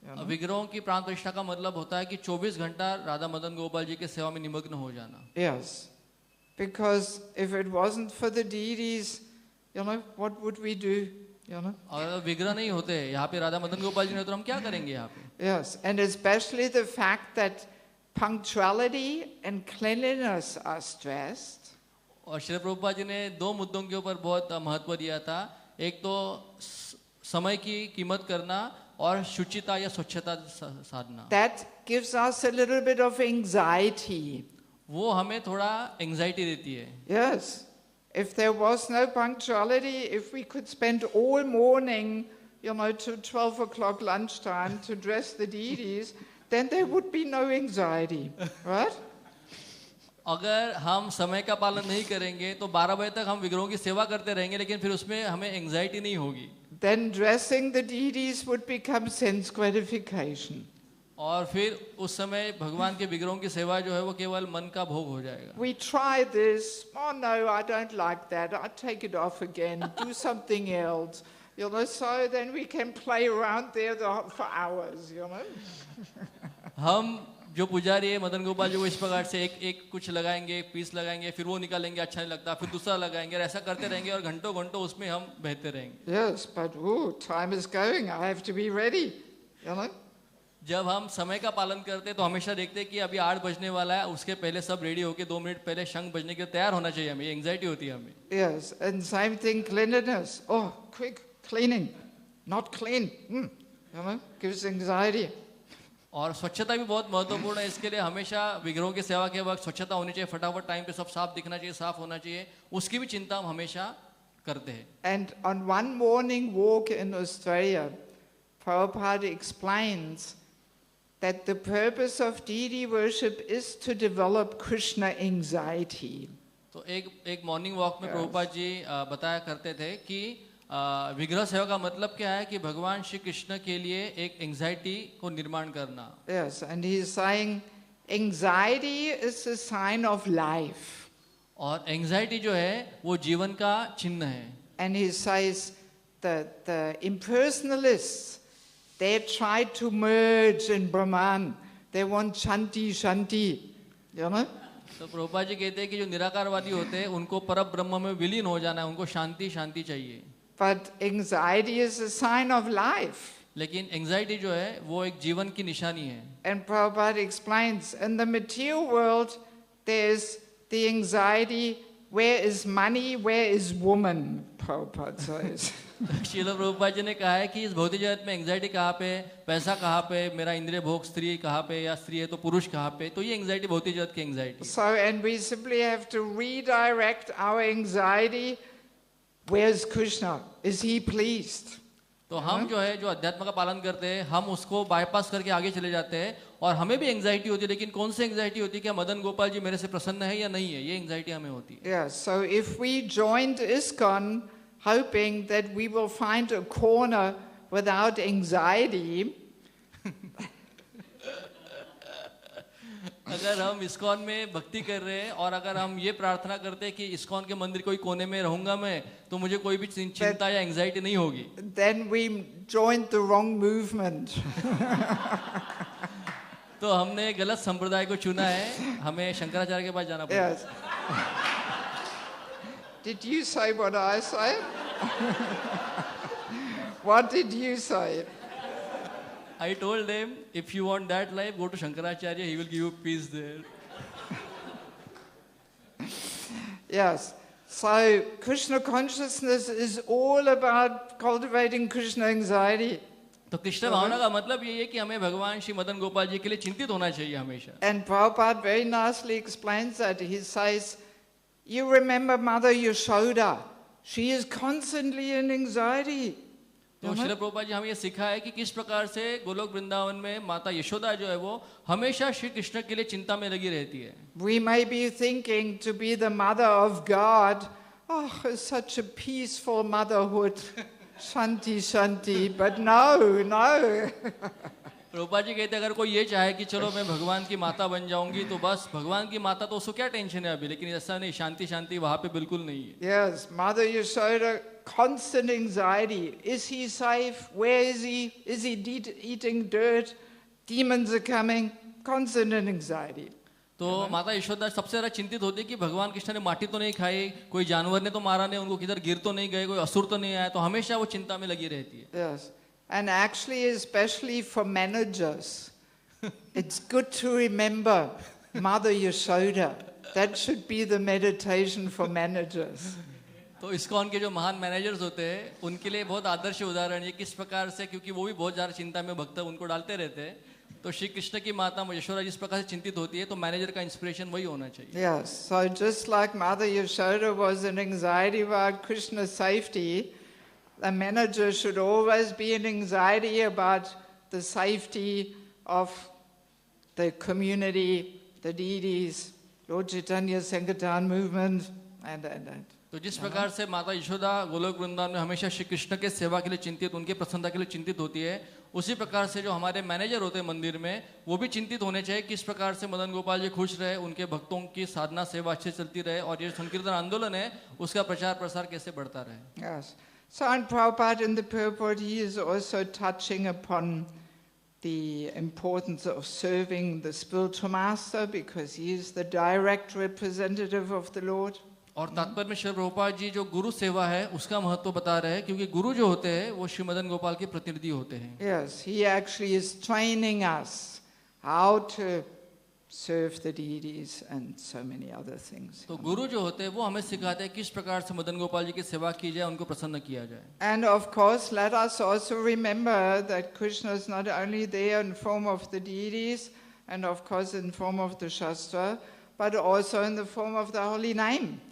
विग्रहों की प्राण प्रतिष्ठा का मतलब होता है कि 24 घंटा राधा मदन गोपाल जी के सेवा में निमग्न हो जाना. Yes, because if it wasn't for the deities, what would we do? अगर विग्रह नहीं होते यहाँ पे राधा मदन गोपाल जी ने तो हम क्या करेंगे यहाँ पे. Yes, and especially the fact that punctuality and cleanliness are stressed. और श्री प्रभुपाद जी ने दो मुद्दों के ऊपर बहुत महत्व दिया था. एक तो समय की कीमत करना और शुचिता या स्वच्छता साधना. That gives us a little bit of anxiety. वो हमें थोड़ा एंजाइटी देती है. Yes, if there was no punctuality, if we could spend all morning, to 12 o'clock lunchtime to dress the deities, then there would be no anxiety, right? अगर हम समय का पालन नहीं करेंगे तो 12 बजे तक हम विग्रहों की सेवा करते रहेंगे, लेकिन फिर उसमें हमें एंजाइटी नहीं होगी. Then dressing the deities would become sense gratification. और फिर उस समय भगवान के विग्रहों की सेवा जो है वो केवल मन का भोग हो जाएगा. We try this. Oh no, I don't like that. I take it off again. Do something else. So then we can play around there for hours. हम जो पुजारी है मदन गोपाल जी वो इस प्रकार से एक कुछ लगाएंगे, एक पीस लगाएंगे, फिर वो निकालेंगे, अच्छा नहीं लगता, फिर दूसरा लगाएंगे, और ऐसा करते रहेंगे और घंटों घंटों उसमें हम बहते रहेंगे. Yes, but time is going. I have to be ready. जब हम समय का पालन करते हैं तो हमेशा देखते हैं कि अभी 8 बजने वाला है, उसके पहले सब रेडी होके 2 मिनट पहले शंख बजने के लिए तैयार होना चाहिए हमें. ये एंजाइटी होती है हमें. Yes, and same thing, cleanliness. Oh, quick cleaning, not clean. Gives anxiety. और स्वच्छता भी बहुत महत्वपूर्ण है. इसके लिए हमेशा विग्रहों की सेवा के वक्त स्वच्छता होनी चाहिए, फटाफट टाइम पे सब साफ दिखना चाहिए, साफ होना चाहिए. उसकी भी चिंता हम हमेशा करते हैं. And on one morning walk in Australia, Prabhupada explains that the purpose of deity worship is to develop Krishna anxiety. तो एक मॉर्निंग वॉक में प्रभुपाद जी बताया करते थे कि विग्रह सेवा का मतलब क्या है कि भगवान श्री कृष्ण के लिए एक एंजाइटी को निर्माण करना. Yes, and he is saying anxiety is a sign of life. और एंजाइटी जो है वो जीवन का चिन्ह है. And he says that the impersonalists, they try to merge in Brahman. They want Shanti, Shanti. तो प्रभुपाद जी कहते हैं कि जो निराकारवादी होते हैं उनको परम ब्रह्म में विलीन हो जाना है, उनको शांति शांति चाहिए. But anxiety is a sign of life. लेकिन एंजाइटी जो है वो एक जीवन की निशानी है. And Prabhupada explains, in the material world, there's the anxiety, where is money, where is woman, Prabhupada says. शील प्रभुपाद जी ने कहा है कि इस भौतिक जगत में एंजाइटी कहाँ पे, पैसा कहाँ पे, मेरा इंद्रिय भोग, स्त्री कहाँ पे, या स्त्री है तो पुरुष कहाँ पे. तो ये एंजाइटी भौतिक जगत की anxiety. So, and we simply have to redirect our anxiety. Where's Krishna? Is he pleased? तो हम जो है जो अध्यात्म का पालन करते हैं हम उसको बाईपास करके आगे चले जाते हैं. और हमें भी एंजाइटी होती है, लेकिन कौन सी एंजाइटी होती है कि मदन गोपाल जी मेरे से प्रसन्न है या नहीं है, ये एंजाइटी हमें होती है. Yeah, so if we joined ISKCON hoping that we will find a corner without anxiety, अगर हम इस्कॉन में भक्ति कर रहे हैं और अगर हम ये प्रार्थना करते हैं कि इस्कॉन के मंदिर कोई कोने में रहूंगा मैं तो मुझे कोई भी चिंता या एंजाइटी नहीं होगी, then we joined the wrong movement. तो हमने गलत संप्रदाय को चुना है, हमें शंकराचार्य के पास जाना पड़ेगा. Yes. Did you say what I said? What did you say? I told them, if you want that life, go to Shankaracharya, he will give you peace there. Yes. So Krishna consciousness is all about cultivating Krishna anxiety. तो कृष्ण भावना का मतलब ये है कि हमें भगवान श्री मदन गोपाल जी के लिए चिंतित होना चाहिए हमेशा. And Prabhupada very nicely explains that. He says, you remember Mother Yashoda, she is constantly in anxiety. तो श्रील प्रभुपाद जी हमें ये सिखा है कि किस प्रकार से गोलोक वृंदावन में माता यशोदा जो है वो हमेशा श्री कृष्ण के लिए चिंता में लगी रहती है. We may be thinking to be the mother of God, oh, it's such a peaceful motherhood, Shanti, Shanti, but no. Prabhupada ji कहते हैं अगर कोई ये चाहे कि चलो मैं भगवान की माता बन जाऊंगी तो बस भगवान की माता तो उसको क्या टेंशन है अभी, लेकिन ऐसा नहीं, शांति शांति वहां पे बिल्कुल नहीं है. Yes, Mother Yashoda, constant anxiety. Is he safe? Where is he? Is he eating dirt? Demons are coming. Constant anxiety. तो माता यशोदा सबसे ज्यादा चिंतित होती है कि भगवान कृष्ण ने माटी तो नहीं खाई, कोई जानवर ने तो मारा नहीं, उनको किधर गिर तो नहीं गए, कोई असुर तो नहीं आया, तो हमेशा वो चिंता में लगी रहती है. Yes. And actually, especially for managers, it's good to remember Mother Yashoda. That should be the meditation for managers. तो इस्कॉन के जो महान मैनेजर्स होते हैं उनके लिए बहुत आदर्श उदाहरण ये किस प्रकार से, क्योंकि वो भी बहुत ज़्यादा चिंता में भक्त उनको डालते रहते हैं, तो श्री कृष्ण की माता यशोदा जिस प्रकार से चिंतित होती है तो मैनेजर का इंस्पिरेशन वही होना चाहिए. Yes, so just like Mother Yashoda was in anxiety about Krishna's safety, the manager should always be in anxiety about the safety of the community, the deities, Lord Chaitanya Sankirtan movement, and. तो जिस प्रकार से माता यशोदा गोलोक वृंदावन में हमेशा श्री कृष्ण के सेवा के लिए चिंतित, उनके प्रसन्नता के लिए चिंतित होती है, उसी प्रकार से जो हमारे मैनेजर होते हैं मंदिर में, वो भी चिंतित होने चाहिए किस प्रकार से मदन गोपाल जी खुश रहे, उनके भक्तों की साधना सेवा अच्छे चलती रहे, और ये संकीर्तन आंदोलन है उसका प्रचार प्रसार कैसे बढ़ता रहे. Yes. So in Prabhupada, in the purport, he is also touching upon the importance of serving the spiritual master, because he is the direct representative of the Lord. और तात्पर्य में श्री प्रभुपाद जी जो गुरु सेवा है उसका महत्व बता रहे हैं, क्योंकि गुरु जो होते हैं वो श्री मदन गोपाल के प्रतिनिधि होते हैं. Yes, he actually is training us how to serve the deities and so many other things. तो गुरु जो होते हैं वो हमें सिखाते हैं किस प्रकार से मदन गोपाल जी की सेवा की जाए, उनको प्रसन्न किया जाए. And of course, let us also remember that Krishna is not only there in form of the deities and of course in form of the Shastra, but also in the form of the holy name.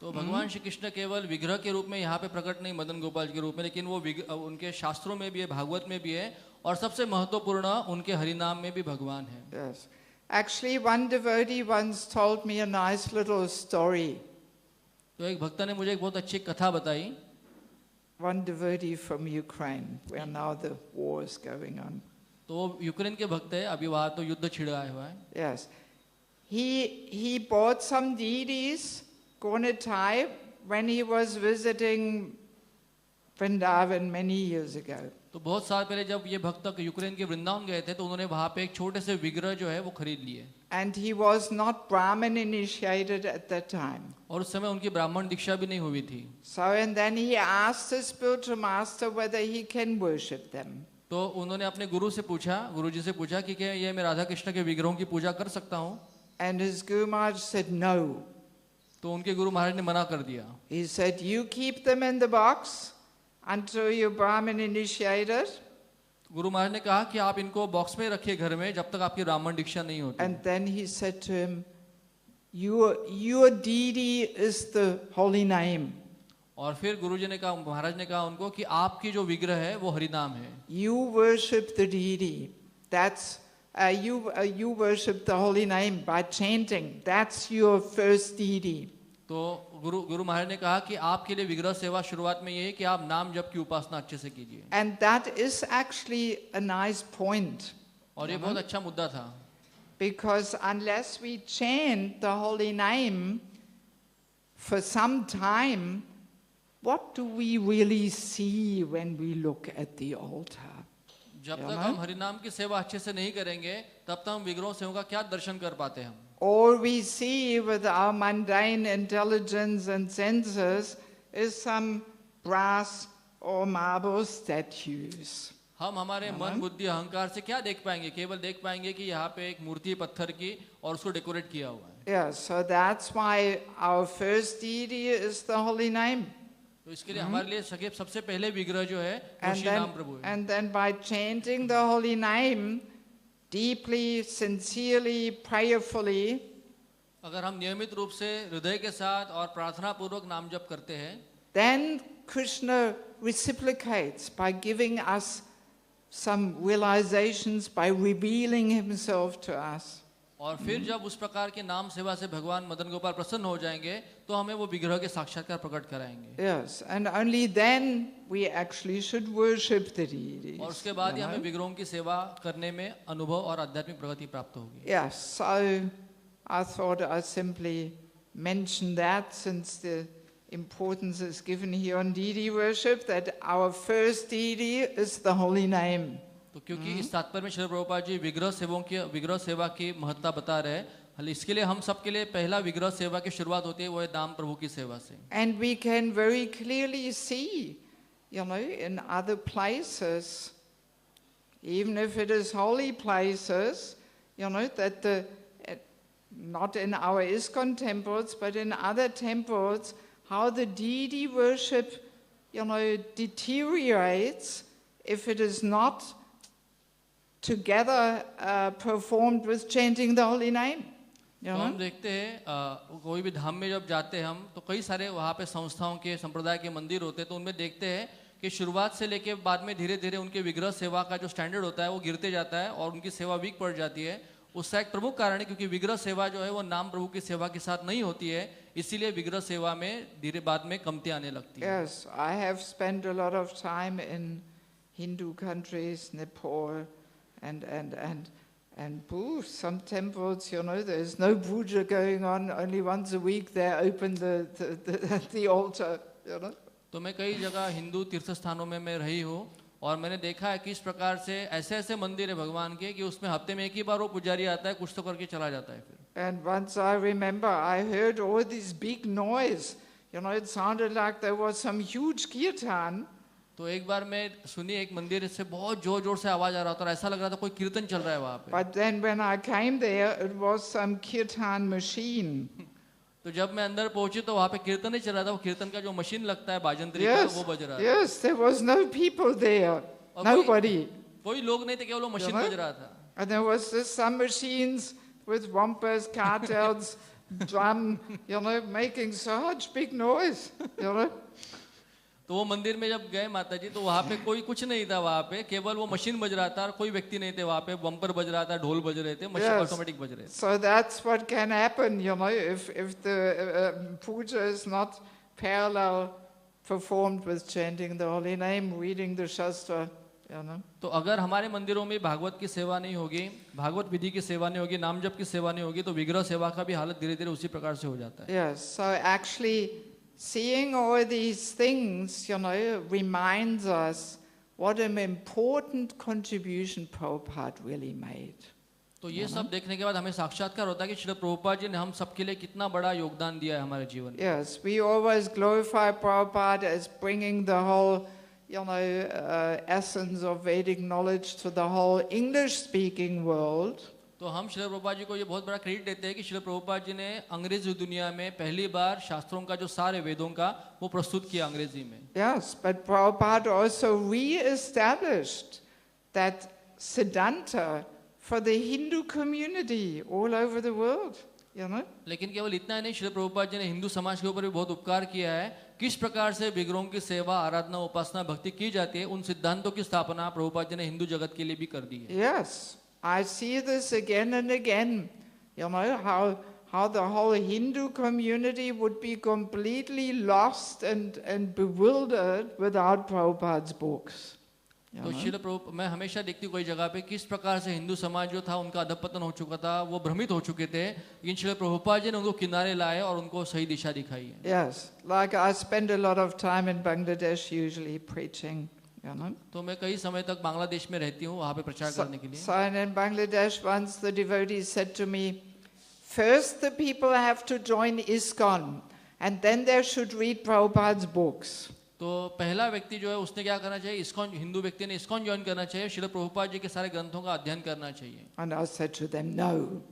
तो भगवान श्री कृष्ण केवल विग्रह के रूप में यहाँ पे प्रकट नहीं मदन गोपाल के रूप में, लेकिन वो उनके शास्त्रों में भी है, भागवत में भी है, और सबसे महत्वपूर्ण उनके हरिनाम में भी भगवान है. Yes. Actually, one devotee once told me a nice little story. तो एक भक्त ने मुझे एक बहुत अच्छी कथा बताई. One devotee from Ukraine, where now the war is going on. तो वो यूक्रेन के भक्त है, अभी वहाँ तो युद्ध छिड़ा हुआ है. Yes. He bought some deities, Gornitai, when he was visiting Vrindavan many years ago. तो बहुत साल पहले जब ये भक्त यूक्रेन के वृंदावन गए थे तो उन्होंने वहाँ पे एक छोटे से विग्रह जो है वो खरीद लिए. And he was not Brahmin initiated at that time. और उस समय उनकी ब्राह्मण दीक्षा भी नहीं हुई थी. So and then he asked his spiritual master whether he can worship them. तो उन्होंने अपने गुरु से पूछा, गुरुजी से पूछा कि क्या ये मैं राधा कृष्ण के विग्रहों की पूजा कर सकता हूँ. And his Guru Maharaj said no. तो उनके गुरु महाराज ने मना कर दिया. He said, you keep them in the box until you're Brahmin initiated. Guru Maharaj ने कहा कि आप इनको बॉक्स में रखिए घर में जब तक आपकी ब्राह्मण दीक्षा नहीं होती. And then he said to him, your deity is the holy name. और फिर गुरुजी ने कहा, महाराज ने कहा उनको कि आपकी जो विग्रह है वो हरिनाम है. You worship the deity. That's you worship the holy name by chanting. That's your first deity. तो गुरु महाराज ने कहा कि आपके लिए विग्रह सेवा शुरुआत में ये है कि आप नाम जप की उपासना अच्छे से कीजिए. And that is actually a nice point. और ये बहुत अच्छा मुद्दा था. Because unless we chant the holy name for some time, what do we really see when we look at the altar? जब तक हम हरिनाम की सेवा अच्छे से नहीं करेंगे तब तक हम विग्रहों सेवा का क्या दर्शन कर पाते हैं हम. All we see with our mundane intelligence and senses is some brass or marble statues. हम हमारे मन बुद्धि अहंकार से क्या देख पाएंगे, केवल देख पाएंगे कि यहाँ पे एक मूर्ति पत्थर की और उसको डेकोरेट किया हुआ है. Yeah, so that's why our first deity is the holy name. तो इसके लिए हमारे लिए सबसे पहले विग्रह जो है वो श्री नाम प्रभु है. And then by chanting the holy name deeply, sincerely, prayerfully, अगर हम नियमित रूप से हृदय के साथ और प्रार्थना पूर्वक नाम जप करते हैं, then Krishna reciprocates by giving us some realizations, by revealing himself to us. और फिर जब उस प्रकार के नाम सेवा से भगवान मदन गोपाल प्रसन्न हो जाएंगे तो हमें वो विग्रह के साक्षात्कार प्रकट कराएंगे. Yes, and only then we actually should worship the deities. और उसके बाद ही हमें विग्रहों की सेवा करने में अनुभव और आध्यात्मिक प्रगति प्राप्त होगी. Yes, so I thought I'd simply mention that, since the importance is given here on deity worship, that our first deity is the holy name. तो क्योंकि इस तात्पर्य में श्री प्रभुपाद जी विग्रह सेवा की महत्ता बता रहे हैं, इसके लिए हम सबके लिए पहला विग्रह सेवा की शुरुआत होती है वो है नाम प्रभु की सेवा से. And we can very clearly see, in other places, even if it is holy places, that not in our ISKCON temples, but in other temples, how the deity worship, deteriorates if it is not together performed with chanting the holy name. तो हम देखते हैं कोई भी धाम में जब जाते हैं हम तो कई सारे वहाँ पे संस्थाओं के संप्रदाय के मंदिर होते हैं, तो उनमें देखते हैं कि शुरुआत से लेके बाद में धीरे धीरे उनके विग्रह सेवा का जो स्टैंडर्ड होता है वो गिरते जाता है और उनकी सेवा वीक पड़ जाती है। उसका एक प्रमुख कारण है क्योंकि विग्रह सेवा जो है वो नाम प्रभु की सेवा के साथ नहीं होती है, इसीलिए विग्रह सेवा में धीरे बाद में कमती आने लगती है। Yes, I have spent a lot of time in Hindu countries, Nepal, and some temples, there's no puja going on. Only once a week they open the altar, तो मैं कई जगह हिंदू तीर्थ स्थानों में मैं रही हूँ और मैंने देखा है कि इस प्रकार से ऐसे ऐसे मंदिर है भगवान के कि उसमें हफ्ते में एक ही बार वो पुजारी आता है, कुछ तो करके चला जाता है फिर। And once I remember, I heard all this big noise. It sounded like there was some huge kirtan. तो एक बार मैं सुनी एक मंदिर से बहुत जोर जोर से आवाज आ रहा था और ऐसा लग रहा था कोई कीर्तन चल रहा है वहाँ पे। But then when I came there, it was some kirtan machine. तो जब मैं अंदर पहुंची तो वहाँ पे कीर्तन नहीं चल रहा था, वो कीर्तन का जो मशीन लगता है बाजंत्री का वो बज रहा था। Yes, there was no people there, nobody. कोई लोग नहीं थे, केवल वो मशीन बज रहा था। And there was just some machines with wampers, cartels, drum, making such big noise, तो वो मंदिर में जब गए माता जी तो वहाँ पे कोई कुछ नहीं था, वहाँ पे केवल वो मशीन बज रहा था और कोई व्यक्ति नहीं थे वहाँ पे। बम्पर बज रहा था, ढोल बज रहे थे, मशीन ऑटोमेटिक बज रहे थे। So that's what can happen, if the puja is not parallel performed with chanting the holy name, reading the shastra, तो अगर हमारे मंदिरों में भागवत की सेवा नहीं होगी, भागवत विधि की सेवा नहीं होगी, नाम जप की सेवा नहीं होगी, तो विग्रह सेवा का भी हालत धीरे धीरे उसी प्रकार से हो जाता है। Yes, so actually seeing all these things, reminds us what an important contribution Prabhupada really made. तो ये सब देखने के बाद हमें साक्षात्कार होता है कि श्रील प्रभुपाद जी ने हम सबके लिए कितना बड़ा योगदान दिया है हमारे जीवन में। Yes, we always glorify Prabhupada as bringing the whole, essence of Vedic knowledge to the whole English-speaking world. तो हम श्रील प्रभुपाद जी को ये बहुत बड़ा क्रेडिट देते हैं कि श्रील प्रभुपाद जी ने अंग्रेजी दुनिया में पहली बार शास्त्रों का जो सारे वेदों का वो प्रस्तुत किया अंग्रेजी में। Yes, but Prabhupada also re-established that Siddhanta for the Hindu community all over the world, लेकिन केवल इतना ही नहीं, श्रील प्रभुपाद जी ने हिंदू समाज के ऊपर भी बहुत उपकार किया है। किस प्रकार से विग्रहों की सेवा, आराधना, उपासना, भक्ति की जाती है, उन सिद्धांतों की स्थापना प्रभुपाद जी ने हिंदू जगत के लिए भी कर दी है। Yes, I see this again and again, how the whole Hindu community would be completely lost and bewildered without Prabhupada's books. तो श्रील प्रभु मैं हमेशा देखती हूँ कोई जगह पे किस प्रकार से हिंदू समाज जो था उनका अधपतन हो चुका था, वो भ्रमित हो चुके थे, लेकिन श्रील प्रभुपाद जी ने उनको किनारे लाए और उनको सही दिशा दिखाई है। Yes, like I spend a lot of time in Bangladesh usually preaching. तो मैं कई समय तक बांग्लादेश में रहती हूँ वहाँ पे प्रचार करने के लिए। So in Bangladesh once the devotees said to me, first the people have to join ISKCON and then they should read Prabhupada's books. तो पहला व्यक्ति जो है उसने क्या करना चाहिए, इस्कॉन, हिंदू व्यक्ति ने इस्कॉन ज्वाइन करना चाहिए, श्रील प्रभुपाद जी के सारे ग्रंथों का अध्ययन करना चाहिए। And I said to them, no,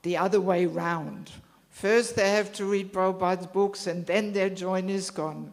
the other way round. First they have to read Prabhupada's books and then they join ISKCON.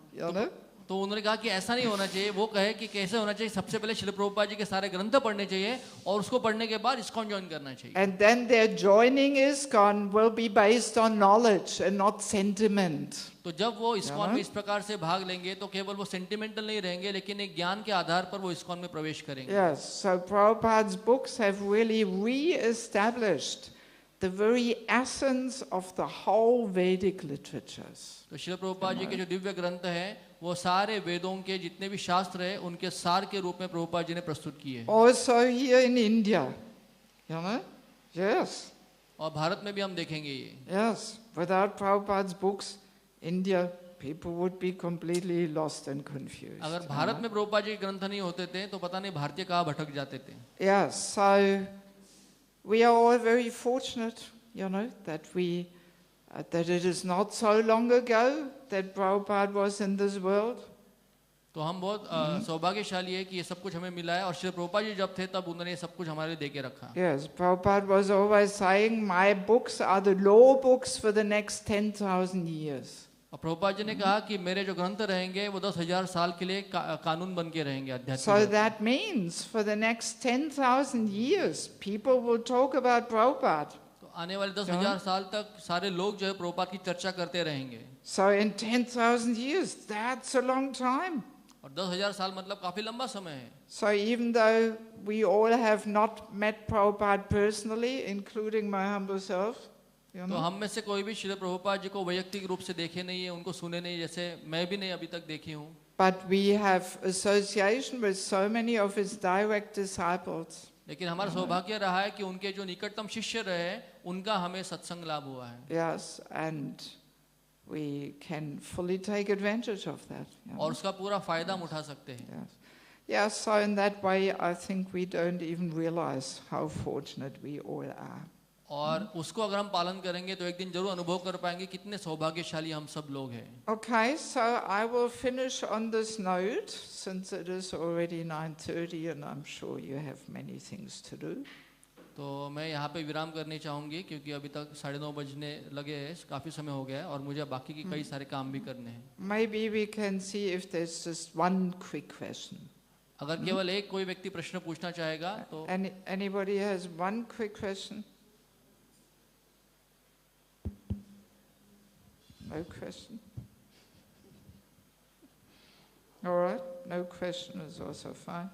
तो उन्होंने कहा कि ऐसा नहीं होना चाहिए, वो कहे कि कैसे होना चाहिए, सबसे पहले श्रील प्रभुपाद जी के सारे ग्रंथ पढ़ने चाहिए और उसको पढ़ने के बाद इस्कॉन ज्वाइन करना चाहिए। And then their joining ISKCON will be based on knowledge and not sentiment. तो जब वो इस्कॉन में इस प्रकार से भाग लेंगे तो केवल वो सेंटिमेंटल नहीं रहेंगे, लेकिन एक ज्ञान के आधार पर वो इस्कॉन में प्रवेश करेंगे। Yes, so Prabhupada's books have really re-established the very essence of the whole Vedic literatures. तो श्रील प्रभुपाद जी के जो दिव्य ग्रंथ हैं वो सारे वेदों के जितने भी शास्त्र हैं उनके सार के रूप में प्रभुपाद जी ने प्रस्तुत किए। Also here in India, yes. और भारत में भी हम देखेंगे ये। Yes, without Prabhupada's books, India, people would be completely lost and confused. अगर भारत में प्रभुपाद जी के ग्रंथ नहीं होते थे तो पता नहीं भारतीय कहाँ भटक जाते थे। Yes, so we are all very fortunate, that it is not so long ago that Prabhupada was in this world. तो हम बहुत सौभाग्यशाली है कि ये सब कुछ हमें मिला है और श्री प्रभुपाद जी जब थे तब उन्होंने ये सब कुछ हमारे लिए दे के रखा। Yes, Prabhupada was always saying, my books are the law books for the next 10,000 years. और प्रभुपाद जी ने कहा कि मेरे जो ग्रंथ रहेंगे वो 10,000 साल के लिए कानून बन के रहेंगे आध्यात्मिक। So that means for the next 10,000 years, people will talk about Prabhupada. तो आने वाले 10,000 साल तक सारे लोग जो है प्रभुपाद की चर्चा करते रहेंगे। So in 10,000 years, that's a long time. और 10,000 साल मतलब काफी लंबा समय है. So even though we all have not met Prabhupada personally, including my humble self, you तो know, हम में से कोई भी श्रील प्रभुपाद जी को वैयक्तिक रूप से देखे नहीं है, उनको सुने नहीं, जैसे मैं भी नहीं अभी तक देखी हूँ. but we have association with so many of his direct disciples. लेकिन हमारा सौभाग्य रहा है कि उनके जो निकटतम शिष्य रहे उनका हमें सत्संग लाभ हुआ है. Yes, and we can fully take advantage of that. You know? और उसका पूरा फायदा हम उठा सकते हैं. Yes. Yes, so in that way, I think we don't even realize how fortunate we all are. और उसको अगर हम पालन करेंगे तो एक दिन जरूर अनुभव कर पाएंगे कितने सौभाग्यशाली हम सब लोग हैं. Okay, so I will finish on this note, since it is already 9:30 and I'm sure you have many things to do. तो मैं यहाँ पे विराम करनी चाहूँगी क्योंकि अभी तक 9:30 बजने लगे हैं, काफ़ी समय हो गया है और मुझे बाकी की कई सारे काम भी करने हैं. Maybe we can see if there's just one quick question. अगर केवल एक कोई व्यक्ति प्रश्न पूछना चाहेगा तो Anybody has one quick question? No question? All right, no question is also fine.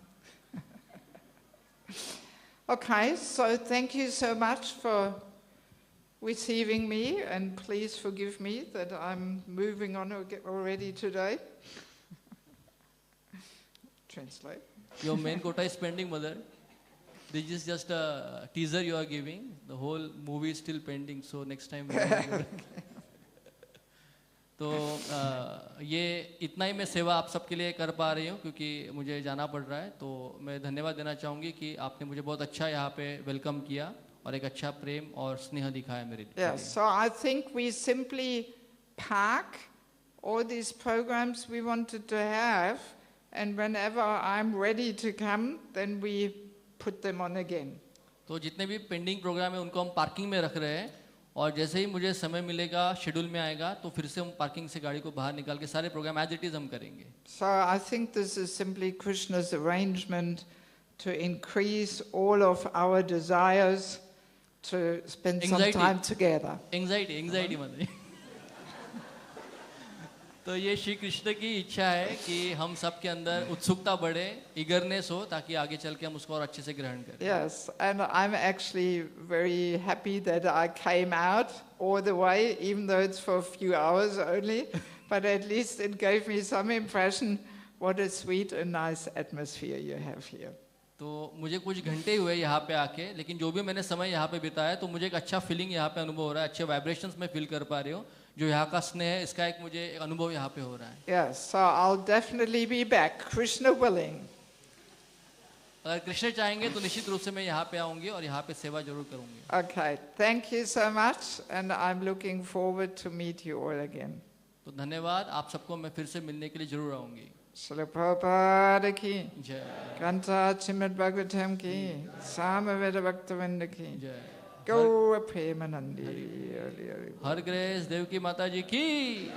Okay, so thank you so much for receiving me, and please forgive me that I'm moving on already today. Translate. your main quota is pending, mother. This is just a teaser you are giving. The whole movie is still pending, so next time. तो ये इतना ही मैं सेवा आप सबके लिए कर पा रही हूँ क्योंकि मुझे जाना पड़ रहा है. तो मैं धन्यवाद देना चाहूँगी कि आपने मुझे बहुत अच्छा यहाँ पे वेलकम किया और एक अच्छा प्रेम और स्नेह दिखाया मेरे लिए. Yes, so I think we simply park all these programs we wanted to have, and whenever I'm ready to come, then we put them on again. तो जितने भी पेंडिंग प्रोग्राम है उनको हम पार्किंग में रख रहे हैं और जैसे ही मुझे समय मिलेगा, शेड्यूल में आएगा, तो फिर से हम पार्किंग से गाड़ी को बाहर निकाल के सारे प्रोग्राम एज इट इज हम करेंगे. So I think this is simply Krishna's arrangement to increase all of our desires to spend some time together. Anxiety मतलब. तो ये श्री कृष्ण की इच्छा है कि हम सब के अंदर उत्सुकता बढ़े, ईगरनेस हो, ताकि आगे चल के हम उसको और अच्छे से ग्रहण करें. Yes, and I'm actually very happy that I came out all the way, even though it's for a few hours only, but at least it gave me some impression what a sweet and nice atmosphere you have here. तो मुझे कुछ घंटे हुए यहाँ पे आके, लेकिन जो भी मैंने समय यहाँ पे बिताया तो मुझे एक अच्छा फीलिंग यहाँ पे अनुभव हो रहा है, अच्छे वाइब्रेशंस मैं फील कर पा रही हूँ. जो यहाँ का स्नेह है, इसका एक मुझे अनुभव यहाँ पे हो रहा है. Yes, so I'll definitely be back, Krishna willing. अगर कृष्ण चाहेंगे तो निश्चित रूप से मैं यहाँ पे आऊँगी और यहाँ पे सेवा जरूर करूँगी. Okay, thank you so much, and I'm looking forward to meet you all again. तो धन्यवाद, आप सबको मैं फिर से मिलने के लिए जरूर आऊँगी. Srila Prabhupada ki, जय Grantha Srimad Bhagvatam ki, Samaveda Bhaktavinda ki, जय. Gaura Premanandi. हर ग्रेस देवकी माता जी की.